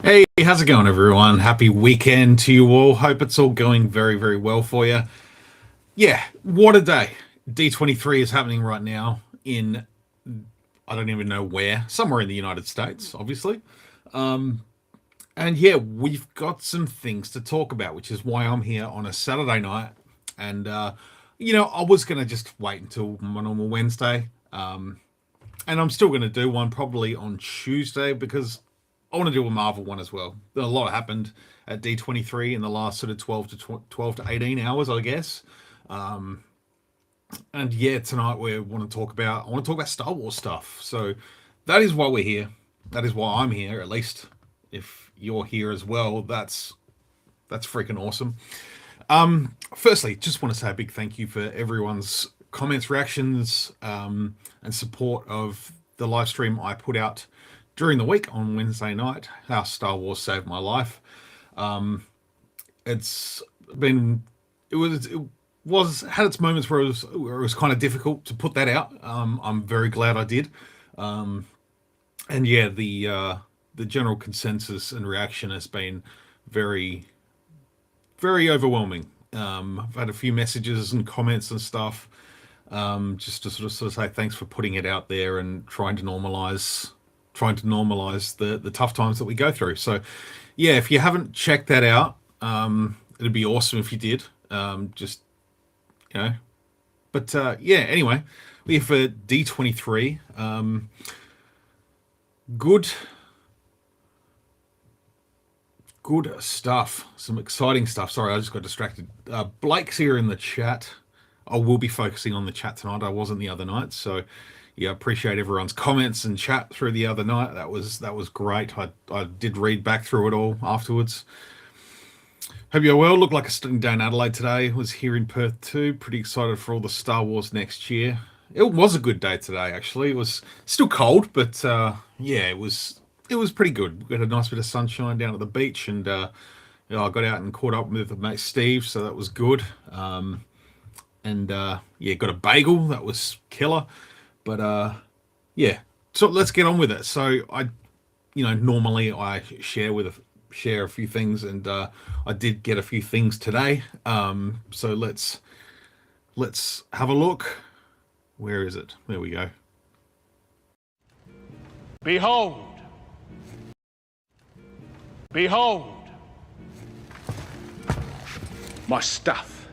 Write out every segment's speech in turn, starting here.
Hey, how's it going, everyone? Happy weekend to you all. Hope it's all going very, very well for you. Yeah, what a day. D23 is happening right now in, I don't even know where, somewhere in the United States, obviously. And yeah, we've got some things to talk about, which is why I'm here on a Saturday night. And, I was going to just wait until my normal Wednesday. And I'm still going to do one probably on Tuesday because I want to do a Marvel one as well. A lot happened at D23 in the last sort of 12 to 18 hours, I guess. And yeah, tonight we want to talk about I want to talk about Star Wars stuff. So that is why we're here. That is why I'm here. At least if you're here as well, that's freaking awesome. Firstly, just want to say a big thank you for everyone's comments, reactions, and support of the live stream I put out during the week on Wednesday night. How Star Wars saved my life. It's been it was had its moments where it was kind of difficult to put that out. I'm very glad I did. And yeah, the general consensus and reaction has been very very overwhelming. I've had a few messages and comments and stuff, just to sort of say thanks for putting it out there and trying to normalize the tough times that we go through. So, yeah, if you haven't checked that out, it'd be awesome if you did. Just you know, but yeah. Anyway, we're here for D23. Good Good stuff. Some exciting stuff. Sorry, I just got distracted. Blake's here in the chat. I will be focusing on the chat tonight. I wasn't the other night, so yeah, appreciate everyone's comments and chat through the other night. That was great. I did read back through it all afterwards. Hope you're well. Looked like a stunning day in Adelaide today. Was here in Perth too. Pretty excited for all the Star Wars next year. It was a good day today, actually. It was still cold, but yeah, it was pretty good. We had a nice bit of sunshine down at the beach, and I got out and caught up with mate Steve, so that was good. And yeah, got a bagel that was killer. But yeah, so let's get on with it. So normally I share a few things, and I did get a few things today. So let's have a look. Where is it? There we go. Behold, behold, my stuff.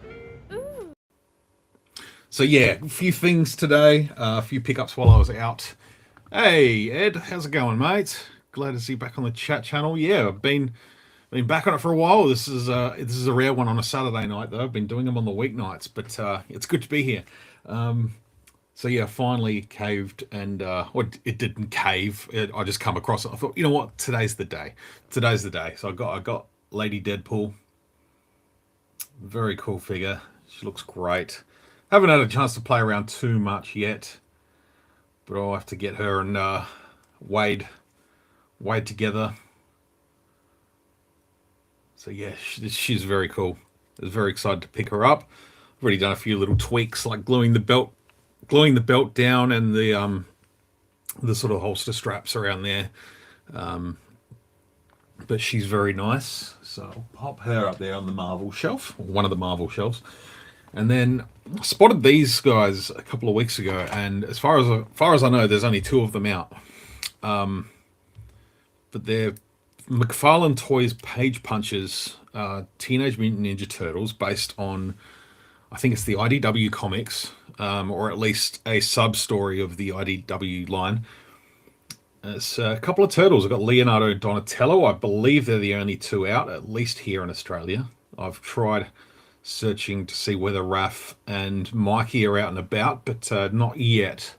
So yeah, a few things today, a few pickups while I was out. Hey Ed, how's it going, mate? Glad to see you back on the chat channel. Yeah, I've been back on it for a while. This is a rare one on a Saturday night though. I've been doing them on the weeknights, but it's good to be here. So yeah, finally caved, and well, it didn't cave. I just come across it. I thought, you know what, today's the day. Today's the day. So I got Lady Deadpool. Very cool figure. She looks great. Haven't had a chance to play around too much yet, but I'll have to get her and Wade together. So yeah, she's very cool. I was very excited to pick her up. I've already done a few little tweaks, like gluing the belt down, and the sort of holster straps around there. But she's very nice, so I'll pop her up there on the Marvel shelf, or one of the Marvel shelves. And then I spotted these guys a couple of weeks ago, and as far as I know, there's only two of them out. But they're McFarlane Toys Page Punchers, Teenage Mutant Ninja Turtles, based on, I think it's the IDW comics, or at least a sub story of the IDW line. It's a couple of turtles. I've got Leonardo and Donatello. I believe they're the only two out, at least here in Australia. I've tried searching to see whether Raph and Mikey are out and about, but not yet.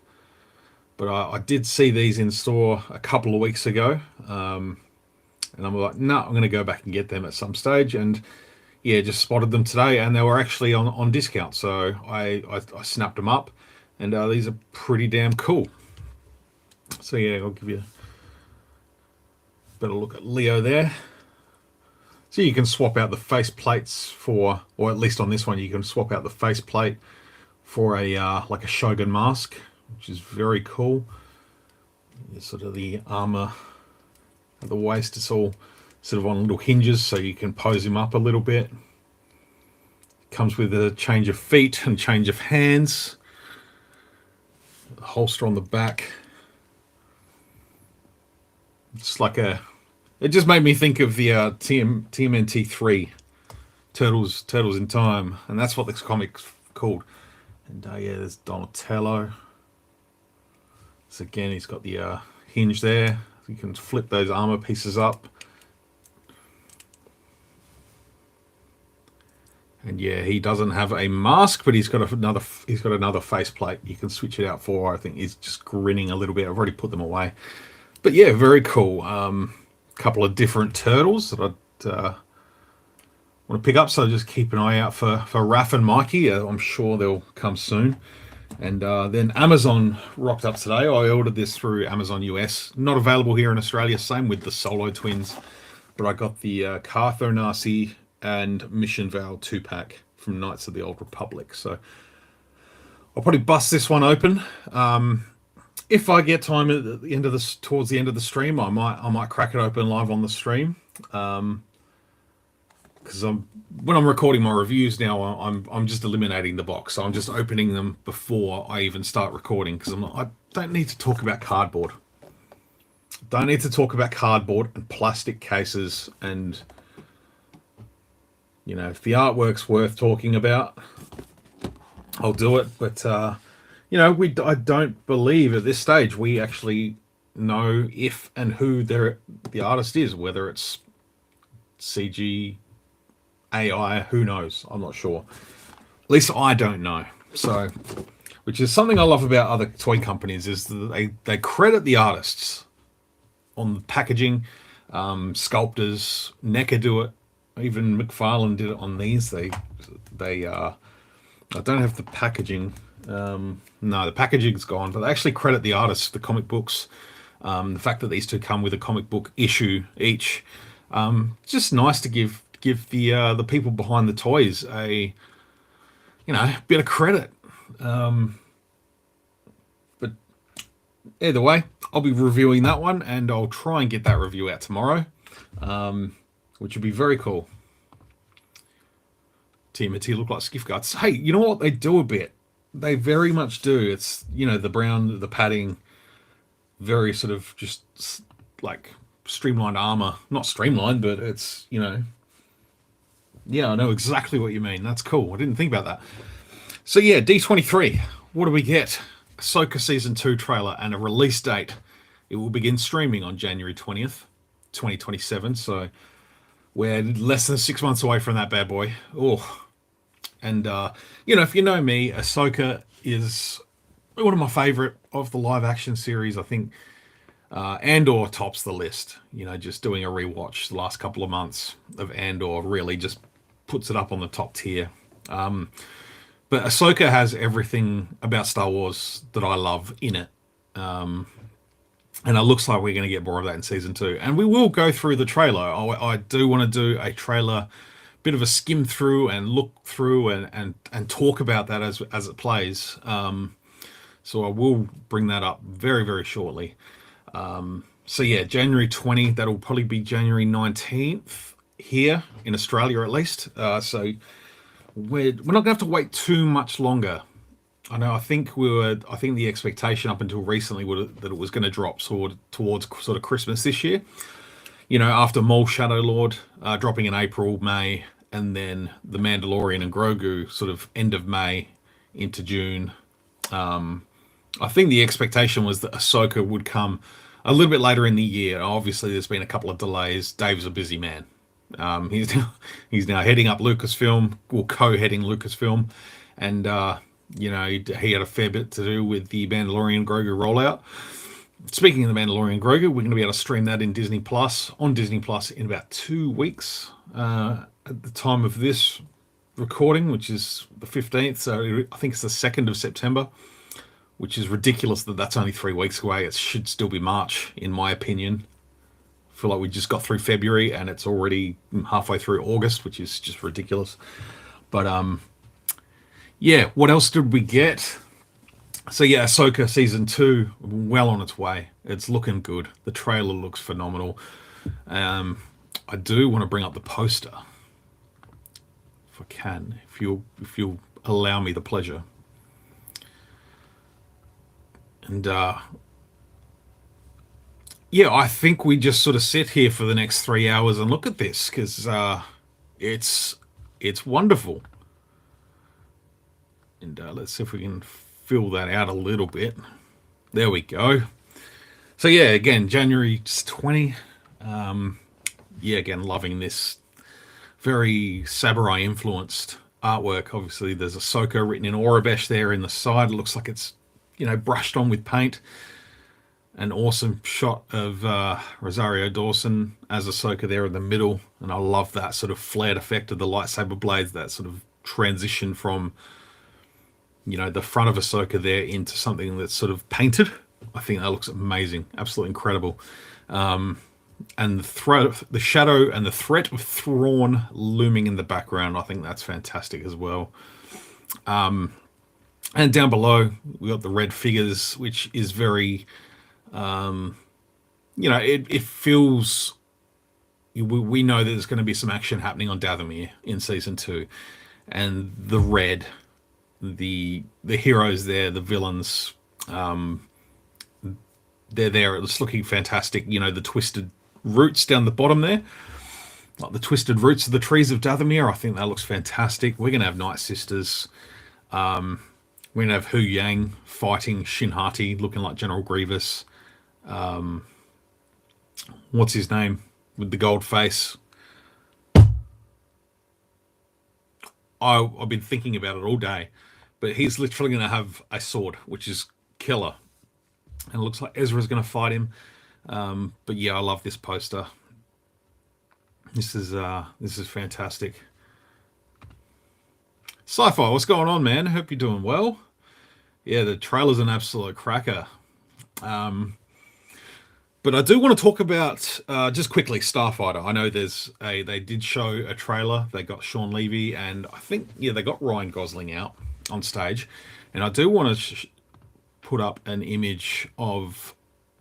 But I did see these in store a couple of weeks ago, and I'm like, no, I'm going to go back and get them at some stage. And yeah, just spotted them today, and they were actually on discount, so I snapped them up, and these are pretty damn cool. So yeah, I'll give you a better look at Leo there. So you can swap out the face plates for, or at least on this one, you can swap out the face plate for a like a Shogun mask, which is very cool. It's sort of the armor at the waist. It's all sort of on little hinges so you can pose him up a little bit. Comes with a change of feet and change of hands. A holster on the back. It's like a... It just made me think of the TMNT3 Turtles in Time, and that's what this comic's called. And yeah, there's Donatello. So again, he's got the hinge there. You can flip those armor pieces up. And yeah, he doesn't have a mask, but he's got another faceplate. You can switch it out for. I think he's just grinning a little bit. I've already put them away. But yeah, very cool. Couple of different turtles that I'd want to pick up. So just keep an eye out for Raph and Mikey. I'm sure they'll come soon. And then Amazon rocked up today. I ordered this through Amazon US. Not available here in Australia. Same with the Solo Twins. But I got the Cartho Nasi and Mission Val 2-pack from Knights of the Old Republic. So I'll probably bust this one open. If I get time at the end of this, towards the end of the stream, I might crack it open live on the stream. Because when I'm recording my reviews now, I'm just eliminating the box. So I'm just opening them before I even start recording, because I don't need to talk about cardboard. Don't need to talk about cardboard and plastic cases, and you know, if the artwork's worth talking about, I'll do it. But you know, I don't believe at this stage we actually know if and who the artist is, whether it's CG, AI, who knows? I'm not sure. At least I don't know. So, which is something I love about other toy companies, is that they credit the artists on the packaging. Sculptors, NECA do it. Even McFarlane did it on these. I don't have the packaging. No, the packaging's gone, but they actually credit the artists, the comic books. The fact that these two come with a comic book issue each. Just nice to give the people behind the toys a bit of credit. But either way, I'll be reviewing that one, and I'll try and get that review out tomorrow, which would be very cool. TMT look like skiff guards. Hey, you know what? They do a bit. They very much do. It's, the brown, the padding, very sort of just like streamlined armor. Not streamlined, but it's, yeah, I know exactly what you mean. That's cool. I didn't think about that. So yeah, D23. What do we get? Ahsoka Season 2 trailer and a release date. It will begin streaming on January 20th, 2027. So we're less than 6 months away from that bad boy. Oh. And, if you know me, Ahsoka is one of my favorite of the live action series. I think Andor tops the list. Just doing a rewatch the last couple of months of Andor really just puts it up on the top tier. But Ahsoka has everything about Star Wars that I love in it. And it looks like we're going to get more of that in Season 2. And we will go through the trailer. I do want to do a trailer, bit of a skim through and look through and talk about that as it plays. So I will bring that up very, very shortly. So yeah, January 20, that'll probably be January 19th here in Australia at least. So we're not going to have to wait too much longer. I think the expectation up until recently that it was going to drop towards sort of Christmas this year. After Maul Shadow Lord dropping in April, May, and then The Mandalorian and Grogu sort of end of May into June. I think the expectation was that Ahsoka would come a little bit later in the year. Obviously, there's been a couple of delays. Dave's a busy man. He's now heading up Lucasfilm, or co-heading Lucasfilm, and he had a fair bit to do with the Mandalorian Grogu rollout. Speaking of the Mandalorian Grogu, we're going to be able to stream that on Disney Plus in about 2 weeks at the time of this recording, which is the 15th. So I think it's the 2nd of September, which is ridiculous that that's only 3 weeks away. It should still be March, in my opinion. I feel like we just got through February and it's already halfway through August, which is just ridiculous. But yeah, what else did we get? So yeah, Ahsoka Season 2, well on its way. It's looking good. The trailer looks phenomenal. I do want to bring up the poster, if I can, if you'll allow me the pleasure. And yeah, I think we just sort of sit here for the next 3 hours and look at this because it's wonderful. And let's see if we can fill that out a little bit. There we go. So yeah, again, January 20. Yeah, again, loving this very samurai influenced artwork. Obviously, there's Ahsoka written in Aurebesh there in the side. It looks like it's, you know, brushed on with paint. An awesome shot of Rosario Dawson as Ahsoka there in the middle. And I love that sort of flared effect of the lightsaber blades, that sort of transition from, you know, the front of Ahsoka there into something that's sort of painted. I think that looks amazing, absolutely incredible. And the shadow and the threat of Thrawn looming in the background, I think that's fantastic as well. And down below, we got the red figures, which is very, you know, it feels, we know that there's going to be some action happening on Dathomir in season 2, and the red, the heroes there, the villains, they're there. It's looking fantastic. You know, the twisted roots down the bottom there, like the twisted roots of the trees of Dathomir. I think that looks fantastic. We're gonna have Night Sisters. We're gonna have Hu Yang fighting Shin Hati, looking like General Grievous. What's his name with the gold face? I've been thinking about it all day, but he's literally going to have a sword, which is killer. And it looks like Ezra's going to fight him. But yeah, I love this poster. This is fantastic. Sci-Fi, what's going on, man? Hope you're doing well. Yeah, the trailer's an absolute cracker. But I do want to talk about, just quickly, Starfighter. I know they did show a trailer. They got Sean Levy and I think, yeah, they got Ryan Gosling out on stage. And I do want to put up an image of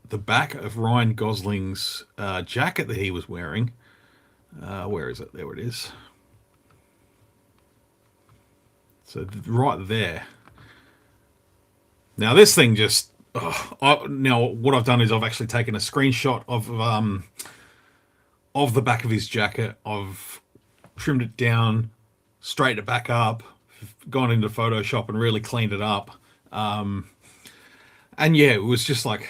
the back of Ryan Gosling's jacket that he was wearing. Where is it? There it is. So right there. Now this thing just... now what I've done is I've actually taken a screenshot of the back of his jacket. I've trimmed it down, straightened it back up, gone into Photoshop and really cleaned it up. And yeah, it was just like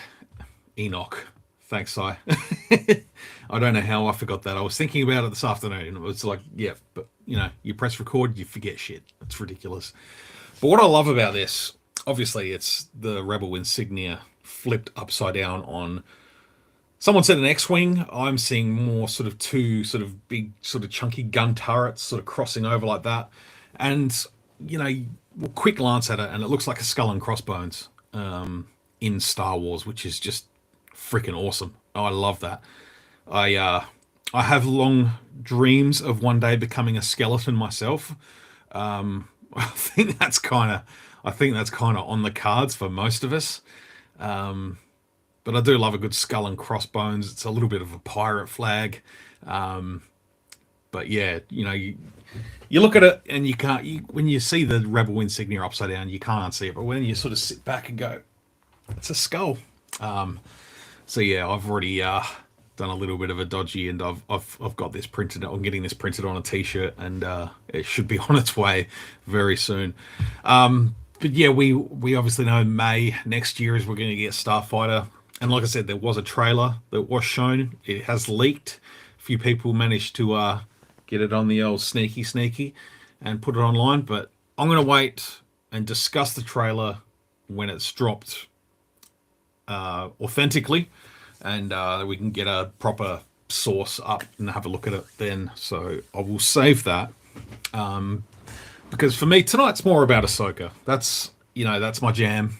Enoch. Thanks, Si. I don't know how I forgot that. I was thinking about it this afternoon and it was like, yeah, but you know, you press record, you forget shit. It's ridiculous. But what I love about this, obviously, it's the Rebel insignia flipped upside down on... Someone said an X-Wing. I'm seeing more sort of two sort of big, sort of chunky gun turrets sort of crossing over like that. And, you know, quick glance at it, and it looks like a skull and crossbones in Star Wars, which is just freaking awesome. Oh, I love that. I have long dreams of one day becoming a skeleton myself. I think that's kind of on the cards for most of us. But I do love a good skull and crossbones. It's a little bit of a pirate flag. But yeah, you know, you look at it and you can't, when you see the Rebel insignia upside down, you can't unsee it. But when you sort of sit back and go, it's a skull. So yeah, I've already done a little bit of a dodgy, and I've got this printed. I'm getting this printed on a t-shirt, and it should be on its way very soon. But yeah, we obviously know May next year is we're going to get Starfighter. And like I said, there was a trailer that was shown. It has leaked. A few people managed to get it on the old sneaky and put it online. But I'm going to wait and discuss the trailer when it's dropped authentically. And we can get a proper source up and have a look at it then. So I will save that. Because for me, tonight's more about Ahsoka. That's my jam.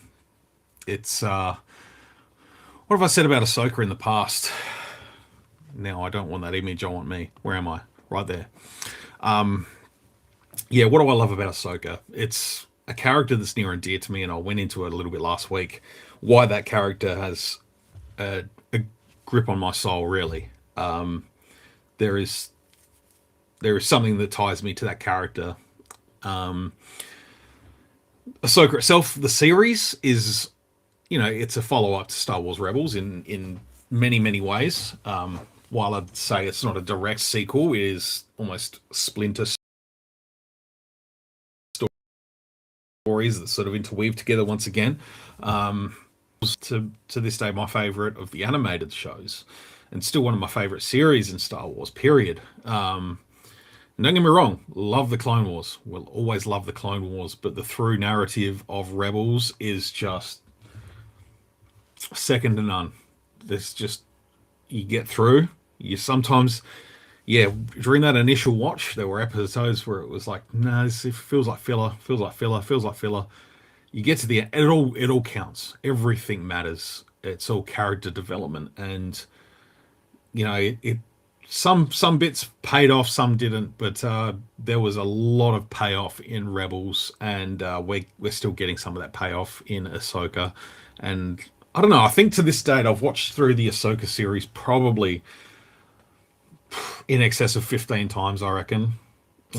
It's, what have I said about Ahsoka in the past? Now, I don't want that image, I want me. Where am I? Right there. Yeah, what do I love about Ahsoka? It's a character that's near and dear to me, and I went into it a little bit last week. Why that character has a grip on my soul, really. there is something that ties me to that character. Ahsoka itself, the series is, it's a follow up to Star Wars Rebels in many ways. While I'd say it's not a direct sequel, it is almost splinter stories that sort of interweave together once again. To this day, my favorite of the animated shows, and still one of my favorite series in Star Wars. Period. Don't get me wrong, love the Clone Wars. Will always love the Clone Wars, but the through narrative of Rebels is just second to none. There's just, you get through. You sometimes, yeah, during that initial watch, there were episodes where it was like, no, this feels like filler, feels like filler, feels like filler. You get to the end, it all counts. Everything matters. It's all character development, and it some bits paid off, some didn't, but there was a lot of payoff in Rebels, and we're still getting some of that payoff in Ahsoka. And I don't know, I think to this date I've watched through the Ahsoka series probably in excess of 15 times, I reckon.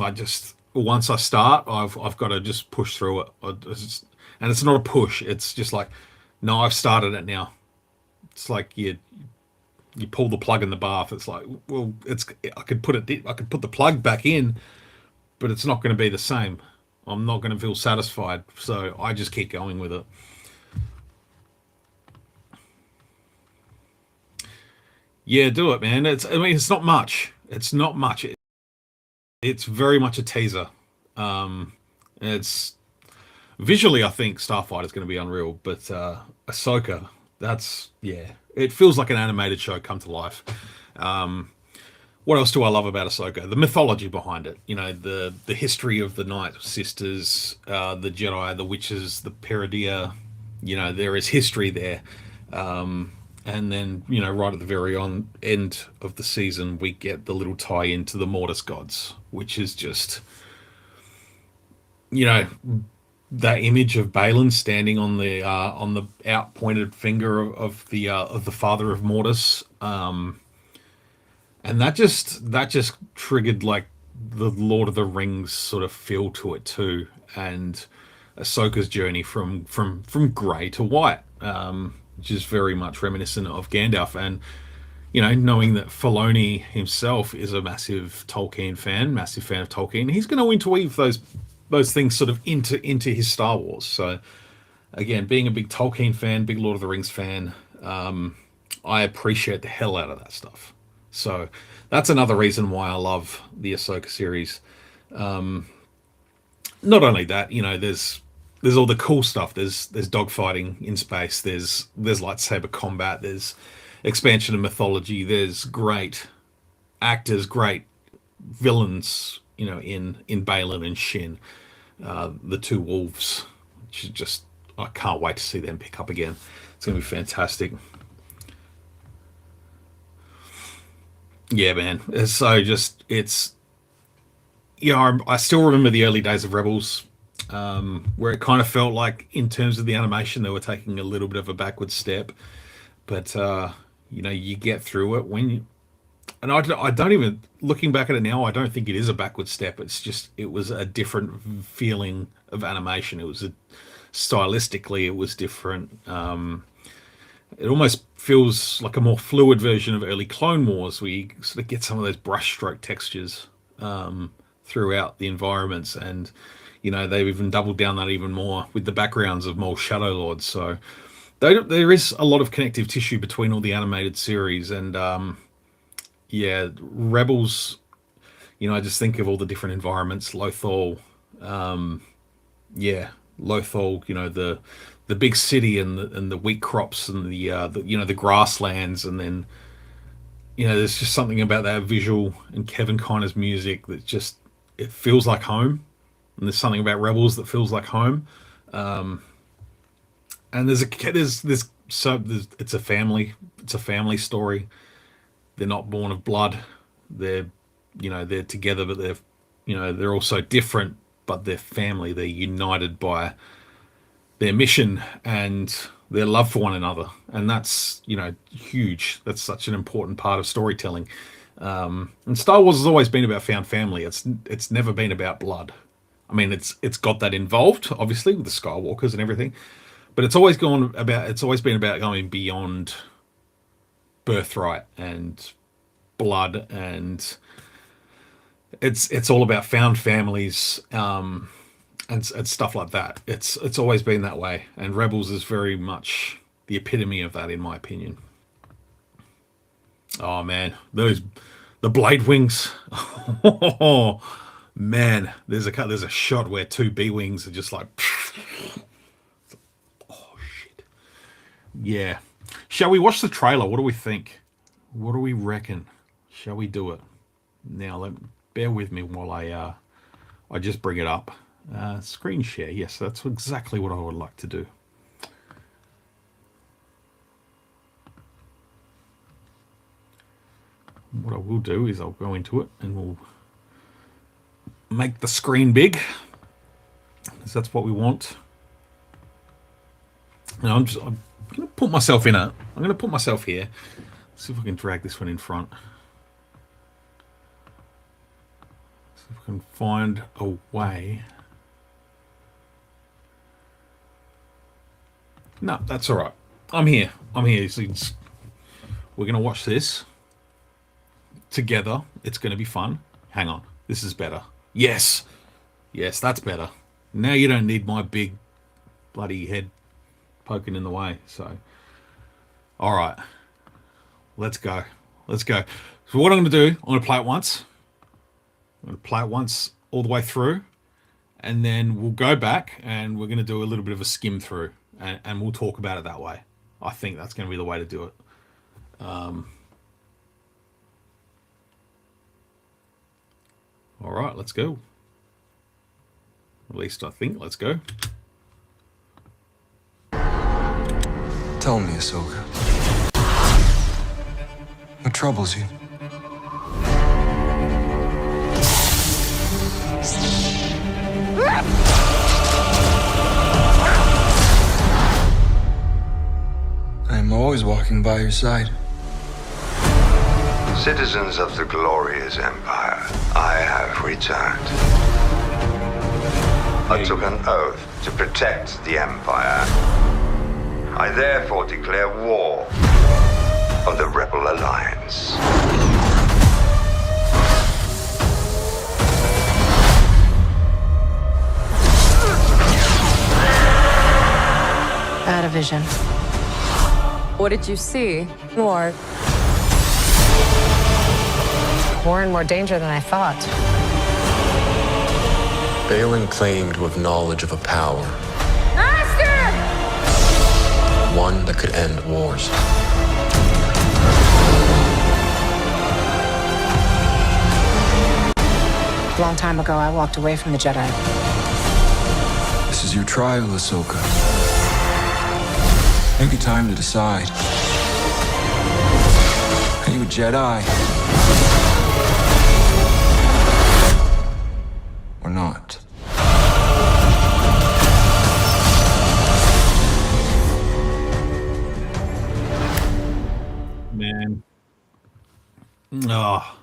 I just, once I start, I've got to just push through it. And it's not a push, it's just like, no, I've started it now. It's like you pull the plug in the bath. It's like, well, I could put the plug back in, but it's not going to be the same. I'm not going to feel satisfied, so I just keep going with it. Yeah, do it, man. It's not much. It's not much. It's very much a teaser. It's visually, I think Starfighter is going to be unreal, but Ahsoka, yeah, it feels like an animated show come to life. What else do I love about Ahsoka? The mythology behind it. The history of the Night Sisters, the Jedi, the witches, the Peridea. There is history there. And then, right at the very end of the season, we get the little tie into the Mortis gods, which is just, that image of Balin standing on the out pointed finger of the father of Mortis, and that just triggered like the Lord of the Rings sort of feel to it too, and Ahsoka's journey from grey to white, which is very much reminiscent of Gandalf. And knowing that Filoni himself is a massive Tolkien fan, massive fan of Tolkien, he's going to interweave those things sort of into his Star Wars. So again, being a big Tolkien fan, big Lord of the Rings fan, I appreciate the hell out of that stuff. So that's another reason why I love the Ahsoka series. Not only that, there's all the cool stuff. There's dogfighting in space. There's lightsaber combat. There's expansion of mythology. There's great actors, great villains. In Balin and Shin, the two wolves, which is just, I can't wait to see them pick up again. It's gonna be fantastic. Yeah, man. I still remember the early days of Rebels, where it kind of felt like, in terms of the animation, they were taking a little bit of a backward step. But you get through it and I don't even, looking back at it now, I don't think it is a backward step. It's just, it was a different feeling of animation. Stylistically, it was different. It almost feels like a more fluid version of early Clone Wars, where you sort of get some of those brushstroke textures throughout the environments, and they've even doubled down that even more with the backgrounds of more Shadow Lords. So there is a lot of connective tissue between all the animated series, and yeah, Rebels. I just think of all the different environments, Lothal, Lothal. The big city and the wheat crops and the grasslands, and then there's just something about that visual and Kevin Conner's music that just, it feels like home. And there's something about Rebels that feels like home. And it's a family story. They're not born of blood. They're together, but they're also different, but they're family. They're united by their mission and their love for one another, and that's huge. That's such an important part of storytelling. And Star Wars has always been about found family. It's never been about blood. I mean, it's got that involved, obviously, with the Skywalkers and everything, but it's always been about going beyond birthright and blood, and it's all about found families, and stuff like that. It's always been that way, and Rebels is very much the epitome of that, in my opinion. Oh man, the blade wings. Oh man, there's a shot where two B wings are just like, oh shit. Yeah. Shall we watch the trailer? What do we think? What do we reckon? Shall we do it? Now bear with me while I just bring it up. Screen share. Yes, that's exactly what I would like to do. What I will do is I'll go into it and we'll make the screen big, because that's what we want. And I'm going to put myself in it. I'm going to put myself here. See if I can drag this one in front. See if I can find a way. No, that's all right. I'm here. We're going to watch this together. It's going to be fun. Hang on. This is better. Yes. Yes, that's better. Now you don't need my big bloody head poking in the way. So, all right. Let's go. Let's go. So what I'm going to do, I'm going to play it once. I'm going to play it once all the way through. And then we'll go back and we're going to do a little bit of a skim through. And we'll talk about it that way. I think that's going to be the way to do it. All right, let's go. At least I think. Let's go. Tell me, Ahsoka. What troubles you? I'm always walking by your side. Citizens of the glorious empire, I have returned. I took an oath to protect the empire. I therefore declare war on the Rebel Alliance. Out of vision. What did you see? More and more danger than I thought. Balin claimed to have knowledge of a power. Master! One that could end wars. A long time ago, I walked away from the Jedi. This is your trial, Ahsoka. Maybe time to decide. Are you a Jedi? Or not? Man. Oh,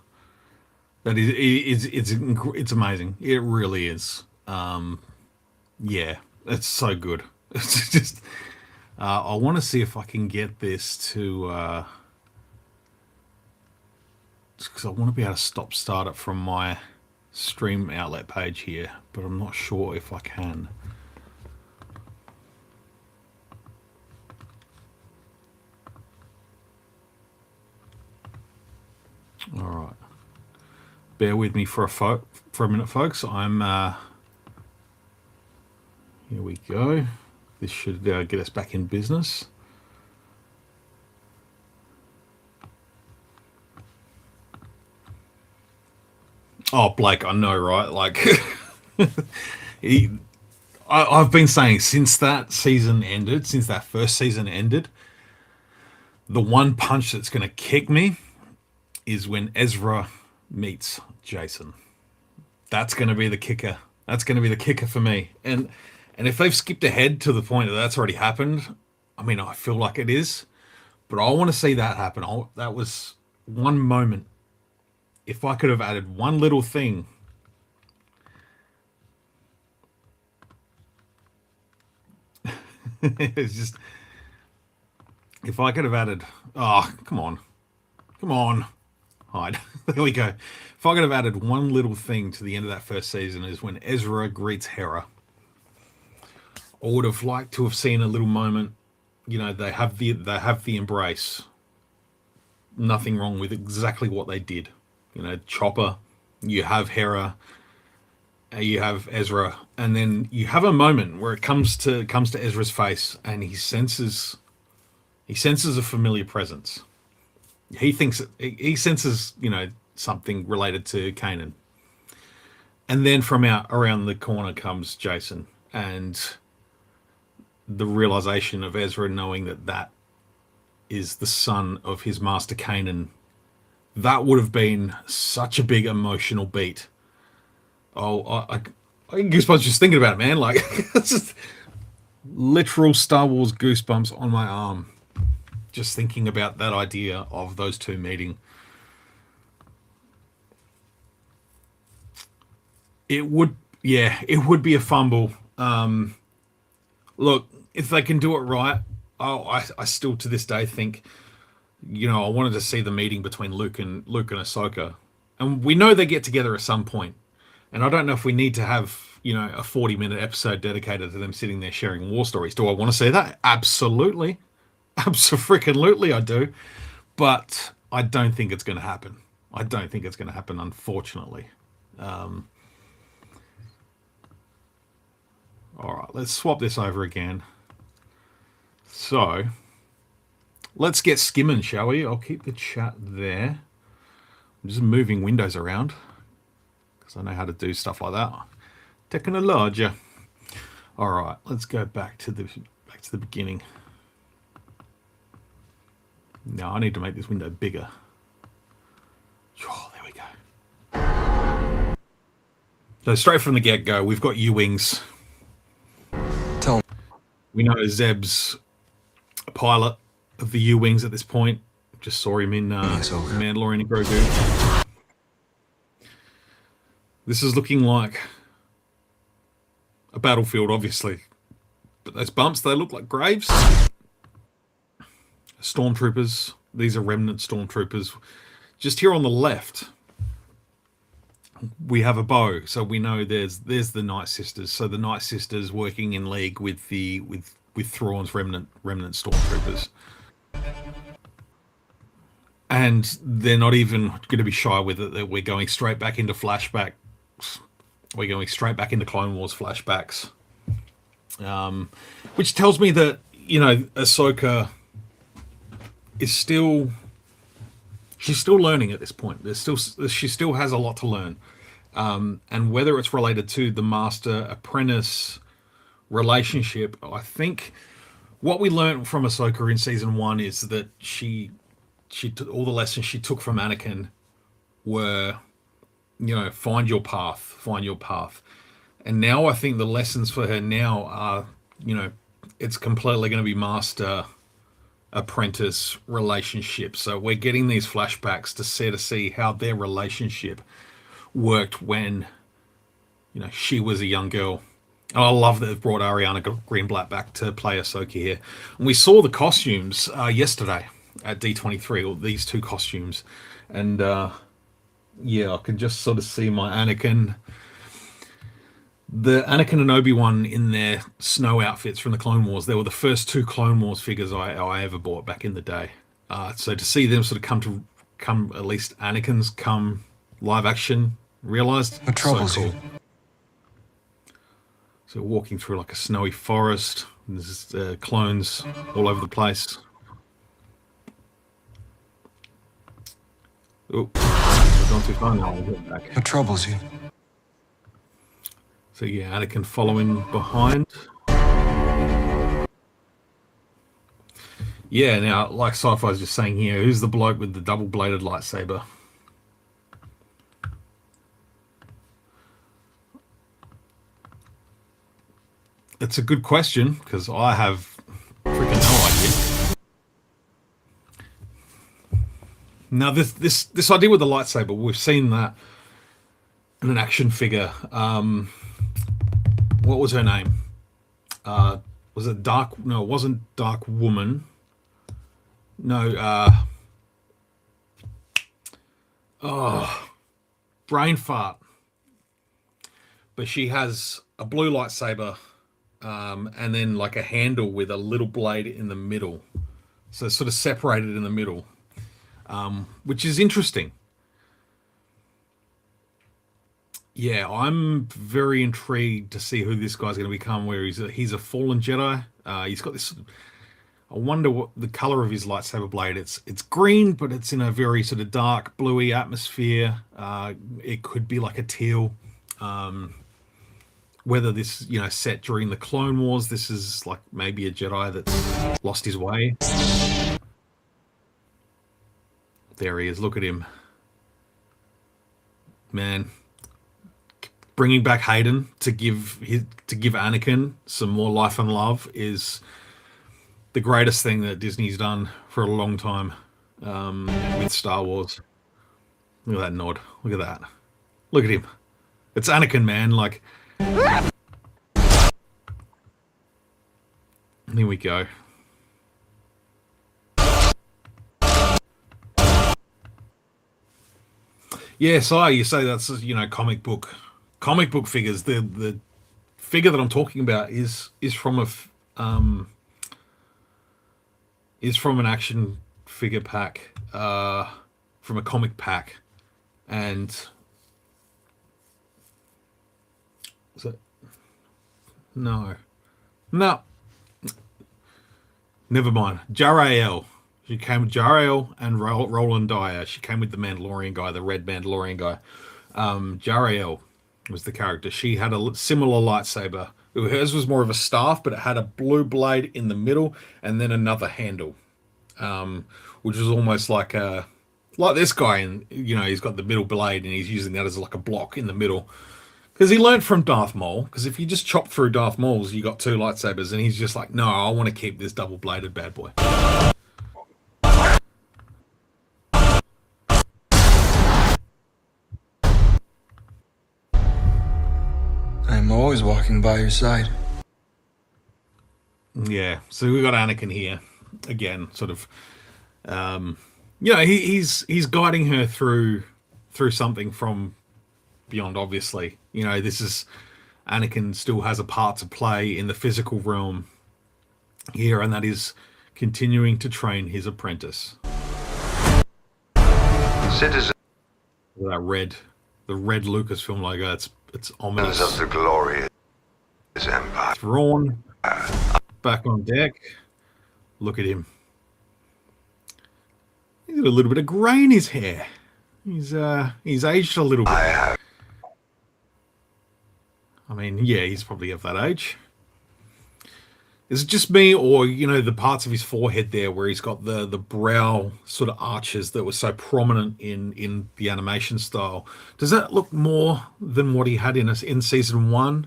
that it's amazing. It really is. Yeah, it's so good. It's just I want to see if I can get this to because I want to be able to start it from my stream outlet page here, but I'm not sure if I can. All right, bear with me for a minute, folks. I'm here we go. This should get us back in business. Oh, Blake, I know, right? Like, I've been saying since that season ended, since that first season ended, the one punch that's going to kick me is when Ezra meets Jason. That's going to be the kicker. That's going to be the kicker for me. And if they've skipped ahead to the point that that's already happened, I mean, I feel like it is, but I want to see that happen. That was one moment if I could have added one little thing. It's just, if I could have added, oh, come on, hide. There we go. If I could have added one little thing to the end of that first season is when Ezra greets Hera. I would have liked to have seen a little moment. You know, they have the embrace. Nothing wrong with exactly what they did. You know, Chopper, you have Hera, you have Ezra, and then you have a moment where it comes to Ezra's face, and he senses a familiar presence. He senses, you know, something related to Kanan. And then from around the corner comes Jason, and the realization of Ezra knowing that is the son of his master Kanan. That would have been such a big emotional beat. Oh, I get goosebumps just thinking about it, man. Like, it's just literal Star Wars goosebumps on my arm. Just thinking about that idea of those two meeting. It would be a fumble. Look, if they can do it right, I still to this day think, you know, I wanted to see the meeting between Luke and Ahsoka, and we know they get together at some point. And I don't know if we need to have, you know, a 40-minute episode dedicated to them sitting there sharing war stories. Do I want to see that? Absolutely, absolutely, I do. But I don't think it's going to happen. Unfortunately. All right, let's swap this over again. So, let's get skimming, shall we? I'll keep the chat there. I'm just moving windows around because I know how to do stuff like that. Technology. All right, let's go back to the beginning. Now I need to make this window bigger. Oh, there we go. So straight from the get-go, we've got U-wings. We know Zeb's a pilot of the U-wings at this point. Just saw him in Mandalorian and Grogu. This is looking like a battlefield, obviously. But those bumps, they look like graves. Stormtroopers. These are remnant stormtroopers. Just here on the left, we have a bow, so we know there's the Night Sisters. So the Night Sisters working in league with Thrawn's remnant stormtroopers, and they're not even going to be shy with it. That we're going straight back into flashbacks. We're going straight back into Clone Wars flashbacks, which tells me that, you know, Ahsoka is still. She's still learning at this point. She still has a lot to learn. And whether it's related to the master-apprentice relationship, I think what we learned from Ahsoka in season 1 is that she all the lessons she took from Anakin were, you know, find your path. And now I think the lessons for her now are, you know, it's completely going to be master-apprentice relationship. So we're getting these flashbacks to see how their relationship worked when, you know, she was a young girl. And I love that they've brought Ariana Greenblatt back to play Ahsoka here. And we saw the costumes yesterday at D23, or these two costumes. And yeah, I can just sort of see my Anakin, the Anakin and Obi-Wan in their snow outfits from the Clone Wars. They were the first two Clone Wars figures I ever bought back in the day. So to see them sort of come at least Anakin's come live action realized. What troubles so cool. you? So walking through like a snowy forest, and there's clones all over the place. Oh, I've gone too far now. I'll get back. What troubles you? So yeah, Anakin following behind. Yeah, now, like Sci-Fi's just saying here, who's the bloke with the double-bladed lightsaber? It's a good question, because I have freaking no idea. Now this idea with the lightsaber, we've seen that in an action figure. What was her name? Was it Dark? No, it wasn't Dark Woman. No. Brain fart. But she has a blue lightsaber, and then like a handle with a little blade in the middle, so it's sort of separated in the middle, which is interesting. Yeah, I'm very intrigued to see who this guy's going to become. Where he's a fallen Jedi. He's got this. I wonder what the color of his lightsaber blade. It's green, but it's in a very sort of dark bluey atmosphere. It could be like a teal. Whether this, set during the Clone Wars, this is like maybe a Jedi that's lost his way. There he is. Look at him, man. Bringing back Hayden to give Anakin some more life and love is the greatest thing that Disney's done for a long time with Star Wars. Look at that nod. Look at that. Look at him. It's Anakin, man. Like, here we go. Yeah, so you say that's comic book figures. The figure that I'm talking about is from an action figure pack, from a comic pack, and is it? No, never mind. Jarael. She came with Jarael and Roland Dyer. She came with the Mandalorian guy, the red Mandalorian guy. Jarael was the character. She had a similar lightsaber. Hers was more of a staff, but it had a blue blade in the middle and then another handle, which was almost like this guy. And he's got the middle blade and he's using that as like a block in the middle. Because he learned from Darth Maul. Because if you just chop through Darth Maul's, you got two lightsabers, and he's just like, no, I want to keep this double-bladed bad boy. I'm always walking by your side. Yeah, so we got Anakin here again, sort of. He's guiding her through something from beyond. Obviously, this is Anakin still has a part to play in the physical realm here, and that is continuing to train his apprentice. Citizens The red Lucasfilm logo. It's ominous. of the glorious empire. Thrawn back on deck. Look at him. He's got a little bit of grey in his hair. He's aged a little bit. I mean, yeah, he's probably of that age. Is it just me, or the parts of his forehead there where he's got the brow sort of arches that were so prominent in the animation style? Does that look more than what he had in season 1?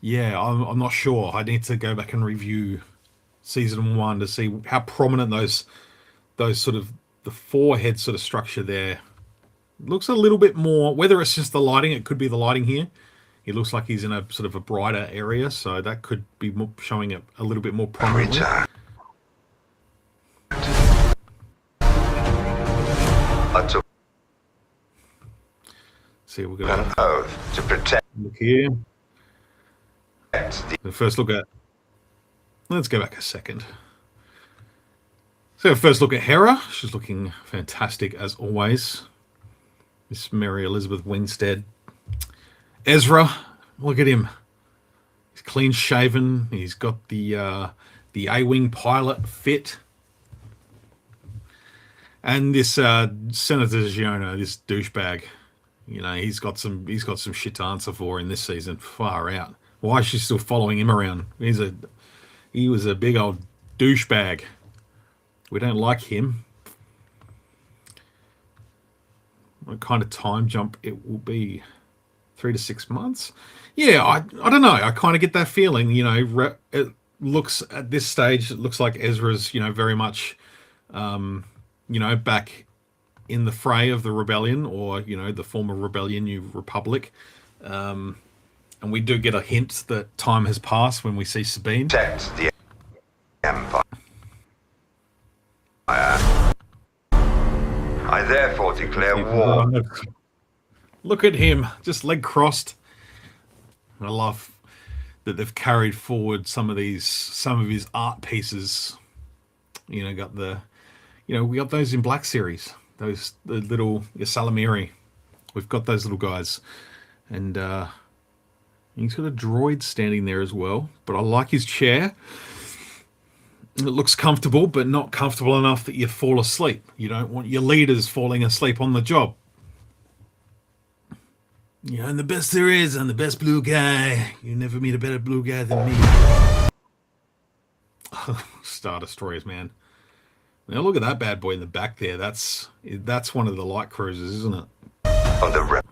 Yeah, I'm not sure. I need to go back and review season 1 to see how prominent those sort of the forehead sort of structure there looks a little bit more. Whether it's just the lighting, it could be the lighting here. He looks like he's in a sort of a brighter area, so that could be showing it a little bit more prominently. See, we've got An oath to protect look here. the First look at. Let's go back a second. So first look at Hera. She's looking fantastic as always. Miss Mary Elizabeth Winstead. Ezra, look at him. He's clean shaven. He's got the A-wing pilot fit. And this Senator Giona, this douchebag, he's got some shit to answer for in this season. Far out. Why is she still following him around? He was a big old douchebag. We don't like him. What kind of time jump it will be? 3 to 6 months. Yeah, I don't know. I kind of get that feeling. It looks at this stage. It looks like Ezra's very much back in the fray of the rebellion, or the former rebellion, New Republic. And we do get a hint that time has passed when we see Sabine. Protect the Empire. I therefore declare war. Look at him, just leg crossed. I love that they've carried forward some of his art pieces. We got those in Black Series, the little Salamiri. We've got those little guys, and he's got a droid standing there as well. But I like his chair. It looks comfortable, but not comfortable enough that you fall asleep. You don't want your leaders falling asleep on the job. I'm the best there is. I'm the best blue guy. You never meet a better blue guy than me. Star Destroyers, man. Now look at that bad boy in the back there. That's one of the light cruisers, isn't it? Of the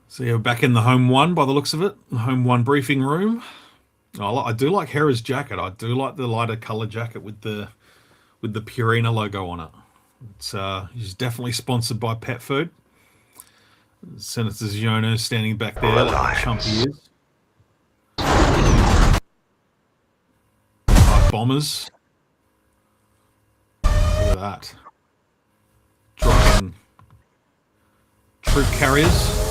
So you're back in the Home One by the looks of it. The Home One briefing room. I do like Hera's jacket. I do like the lighter color jacket with the Purina logo on it. She's definitely sponsored by pet food. Senator Ziono standing back there like a chump he is. Bombers. Look at that. Driving troop carriers.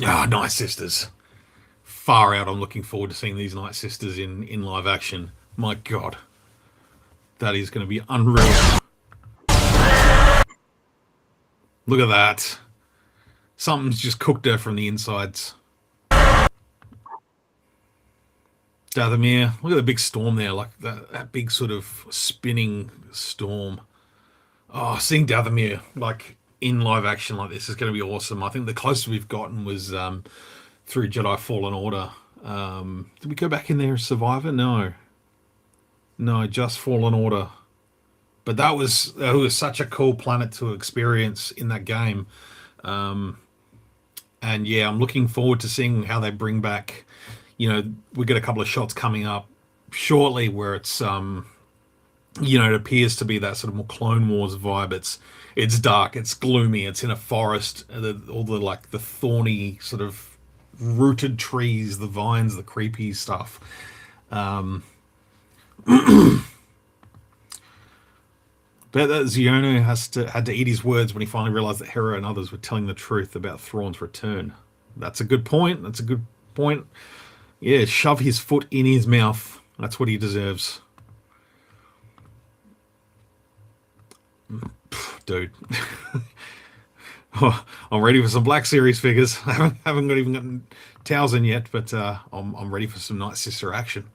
Ah, Night Sisters. Far out. I'm looking forward to seeing these Night Sisters in live action. My God. That is going to be unreal. Look at that. Something's just cooked her from the insides. Dathomir. Look at the big storm there. Like that big sort of spinning storm. Oh, seeing Dathomir like in live action like this is going to be awesome. I think the closest we've gotten was through Jedi Fallen Order. Did we go back in there as Survivor? No, just Fallen Order. But that was such a cool planet to experience in that game. And yeah, I'm looking forward to seeing how they bring back. We get a couple of shots coming up shortly where it's it appears to be that sort of more Clone Wars vibe. It's dark, it's gloomy, it's in a forest, all the thorny sort of rooted trees, the vines, the creepy stuff. Bet that Ziono had to eat his words when he finally realized that Hera and others were telling the truth about Thrawn's return. That's a good point. Yeah, shove his foot in his mouth. That's what he deserves. Dude. Oh, I'm ready for some Black Series figures. I haven't gotten Towson yet, but I'm ready for some Night Sister action.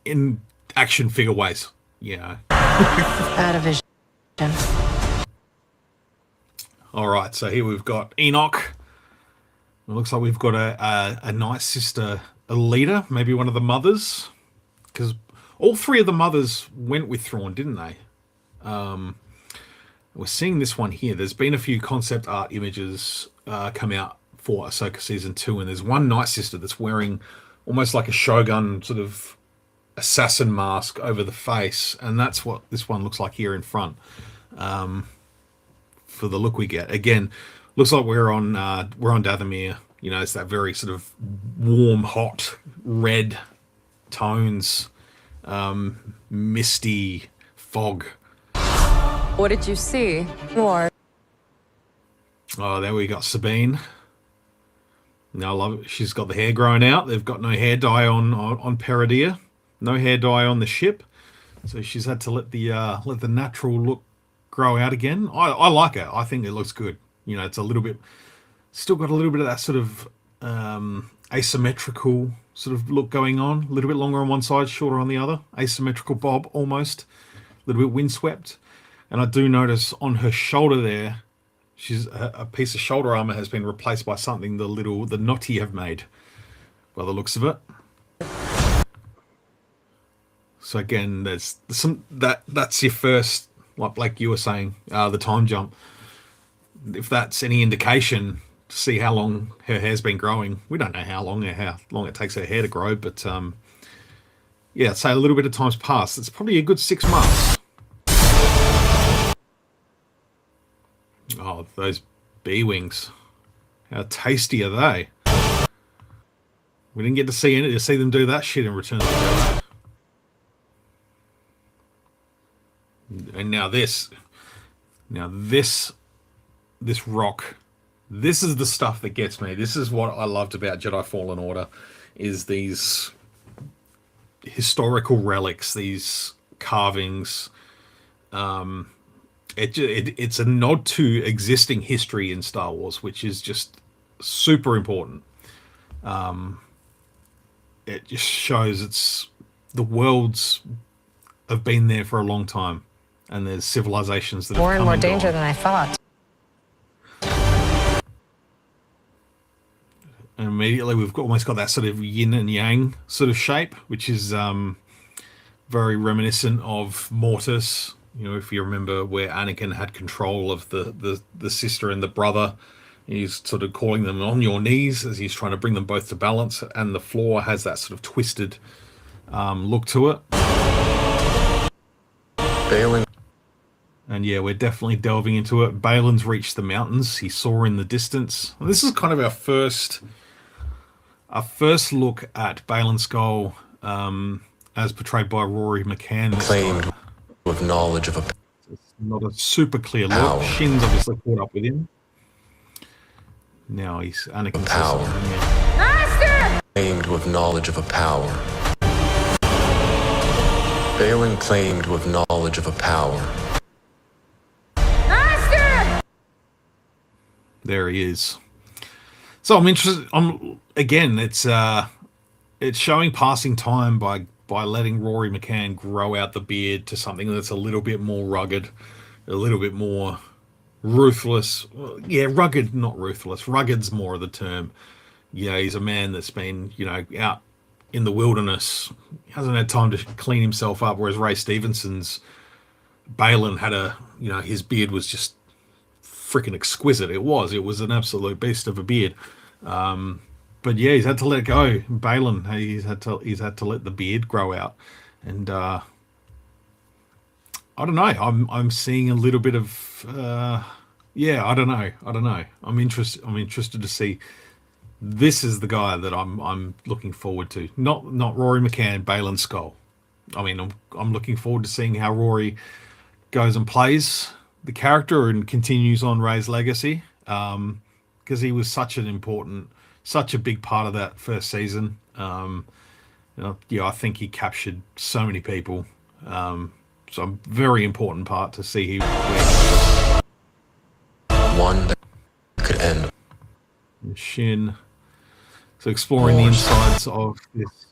In action figure ways, Out of vision. All right, so here we've got Enoch. It looks like we've got a Night Sister, a leader, maybe one of the mothers, because all three of the mothers went with Thrawn, didn't they? We're seeing this one here. There's been a few concept art images come out for Ahsoka Season 2, and there's one Night Sister that's wearing almost like a Shogun sort of assassin mask over the face, and that's what this one looks like here in front. For the look we get, again, looks like we're on Dathomir. It's that very sort of warm, hot red tones, misty fog. What did you see? War. Oh, there we got Sabine. Now I love it. She's got the hair growing out. They've got no hair dye on Paradia. No hair dye on the ship. So she's had to let the natural look grow out again. I like it. I think it looks good. It's a little bit, still got a little bit of that sort of asymmetrical sort of look going on. A little bit longer on one side, shorter on the other. Asymmetrical bob almost. A little bit windswept. And I do notice on her shoulder there, she's a piece of shoulder armor has been replaced by something the Noti have made, by the looks of it. So again, there's some that's your first, like you were saying, the time jump. If that's any indication, to see how long her hair's been growing. We don't know how long it takes her hair to grow, but yeah, say a little bit of time's passed. It's probably a good 6 months. Oh, those bee wings. How tasty are they? We didn't get to see them do that shit in Return of the Jedi. And now this rock, this is the stuff that gets me. This is what I loved about Jedi Fallen Order, is these historical relics, these carvings. It's a nod to existing history in Star Wars, which is just super important. It just shows the worlds have been there for a long time, and there's civilizations that More have and come more and danger gone. than I thought. And immediately we've almost got that sort of yin and yang sort of shape, which is very reminiscent of Mortis. You know, if you remember where Anakin had control of the sister and the brother, he's sort of calling them on your knees as he's trying to bring them both to balance, and the floor has that sort of twisted look to it. Balin. And yeah, we're definitely delving into it. Balin's reached the mountains. He saw in the distance. And this is kind of our first look at Balin Skull as portrayed by Rory McCann. Claimed with knowledge of a It's not a super clear look. Power. Shin's obviously caught up with him. Now he's Anakin. Power. Says something, yeah. Master! claimed with knowledge of a power. Balin claimed with knowledge of a power. Master! There he is. So I'm interested. Again, it's showing passing time by letting Rory McCann grow out the beard to something that's a little bit more rugged, a little bit more ruthless. Well, yeah, rugged, not ruthless. Rugged's more of the term. Yeah, he's a man that's been, out in the wilderness. He hasn't had time to clean himself up, whereas Ray Stevenson's Balin had his beard was just freaking exquisite. It was an absolute beast of a beard. But yeah, he's had to let it go. Balin, he's had to let the beard grow out, and I don't know. I'm seeing a little bit of I don't know. I'm interested to see. This is the guy that I'm looking forward to. Not Rory McCann, Balin Skull. I mean, I'm looking forward to seeing how Rory goes and plays the character and continues on Ray's legacy, because he was such a big part of that first season. I think he captured so many people. So a very important part to see One that could end. Shin. So exploring the insides of this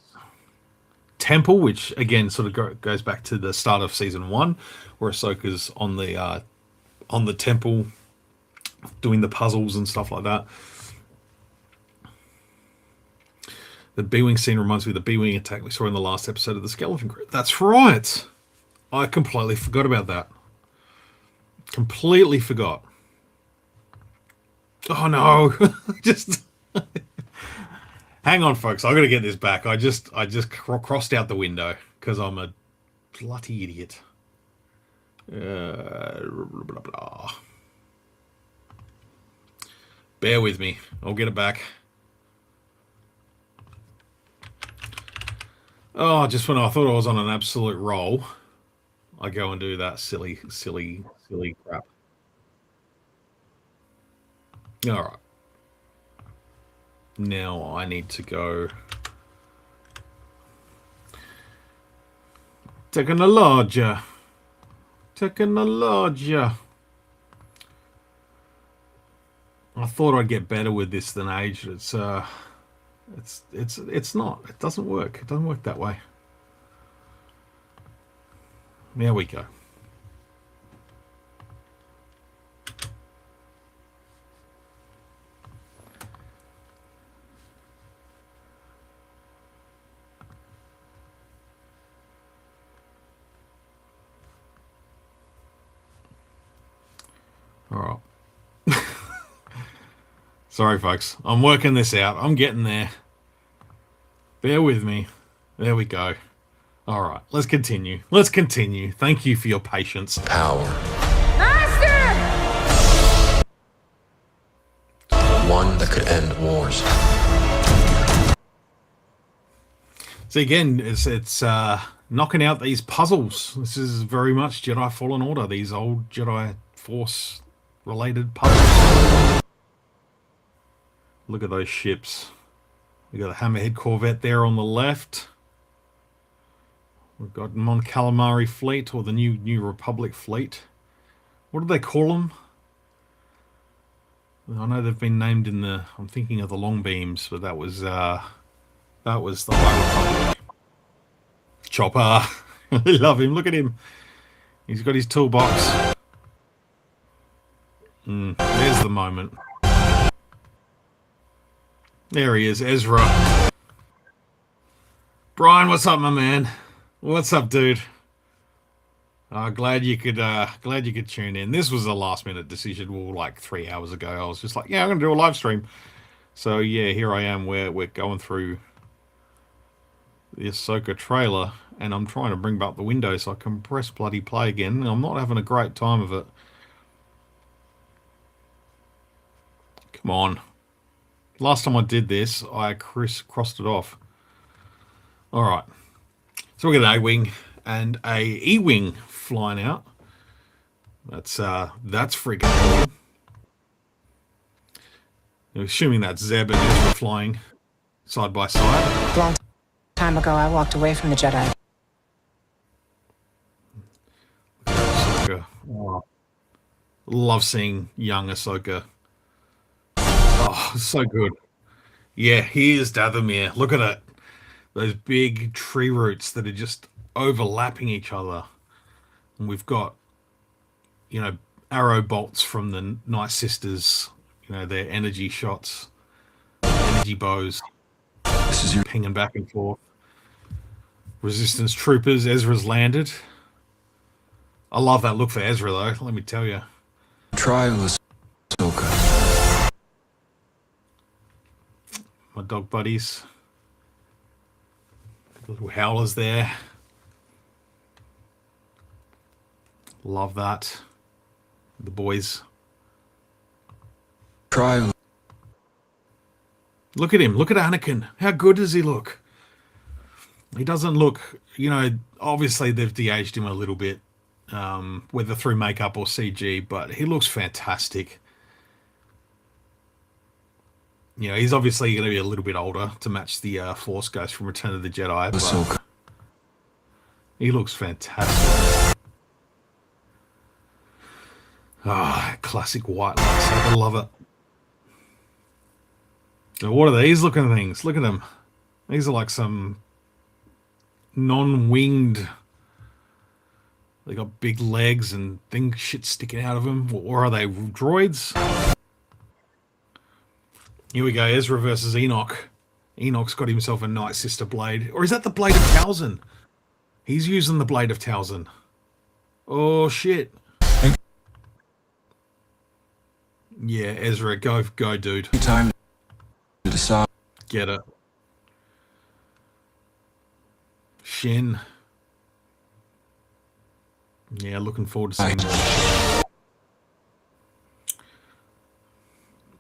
temple, which again sort of goes back to the start of season 1, where Ahsoka's on the temple doing the puzzles and stuff like that. The B-Wing scene reminds me of the B-Wing attack we saw in the last episode of the Skeleton Crew. That's right. I completely forgot about that. Completely forgot. Oh no. Just hang on, folks. I got to get this back. I just crossed out the window because I'm a bloody idiot. Blah, blah, blah. Bear with me. I'll get it back. Oh, just when I thought I was on an absolute roll, I go and do that silly crap. All right. Now I need to go. Technologia. I thought I'd get better with this than age. It's not. It doesn't work. It doesn't work that way. There we go. All right. Sorry, folks. I'm working this out. I'm getting there. Bear with me. There we go. All right, let's continue. Let's continue. Thank you for your patience. Power. Master! One that could end wars. So again, it's knocking out these puzzles. This is very much Jedi Fallen Order. These old Jedi Force related puzzles. Look at those ships. We got the Hammerhead Corvette there on the left. We've got Mon Calamari Fleet, or the New Republic Fleet. What do they call them? I know they've been named in the. I'm thinking of the Long Beams, but that was the High Republic. Chopper. I love him. Look at him. He's got his toolbox. There's the moment. There he is, Ezra. Brian, what's up, my man? What's up, dude? Glad you could tune in. This was a last minute decision. Well, like 3 hours ago, I was just like, yeah, I'm gonna do a live stream. So yeah, here I am. We're going through the Ahsoka trailer, and I'm trying to bring back the window so I can press bloody play again. I'm not having a great time of it. Come on. Last time I did this, I crossed it off. All right. So we got an A-wing and a E-wing flying out. That's freaking cool. I'm assuming that's Zeb and Ezra flying side by side. Long time ago, I walked away from the Jedi. Ahsoka. Oh. Love seeing young Ahsoka. Oh, so good. Yeah, here's Dathomir. Look at it. Those big tree roots that are just overlapping each other. And we've got, arrow bolts from the Night Sisters, their energy shots, energy bows. This is your Pinging back and forth. Resistance troopers. Ezra's landed. I love that look for Ezra, though. Let me tell you. trial, Ahsoka. My dog buddies. Little howlers there. Love that. The boys. Trial. Look at him. Look at Anakin. How good does he look? He doesn't look, obviously they've de-aged him a little bit, whether through makeup or CG, but he looks fantastic. He's obviously going to be a little bit older to match the Force Ghost from Return of the Jedi. Ahsoka. But he looks fantastic. Classic white lightsaber. Love it. Now, what are these looking things? Look at them. These are like some non-winged. They got big legs and shit sticking out of them. Or are they droids? Here we go, Ezra versus Enoch. Enoch's got himself a Night Sister blade. Or is that the blade of Talzin? He's using the blade of Talzin. Oh, shit. Yeah, Ezra, go, dude. Time to decide. Get it. Shin. Yeah, looking forward to seeing that.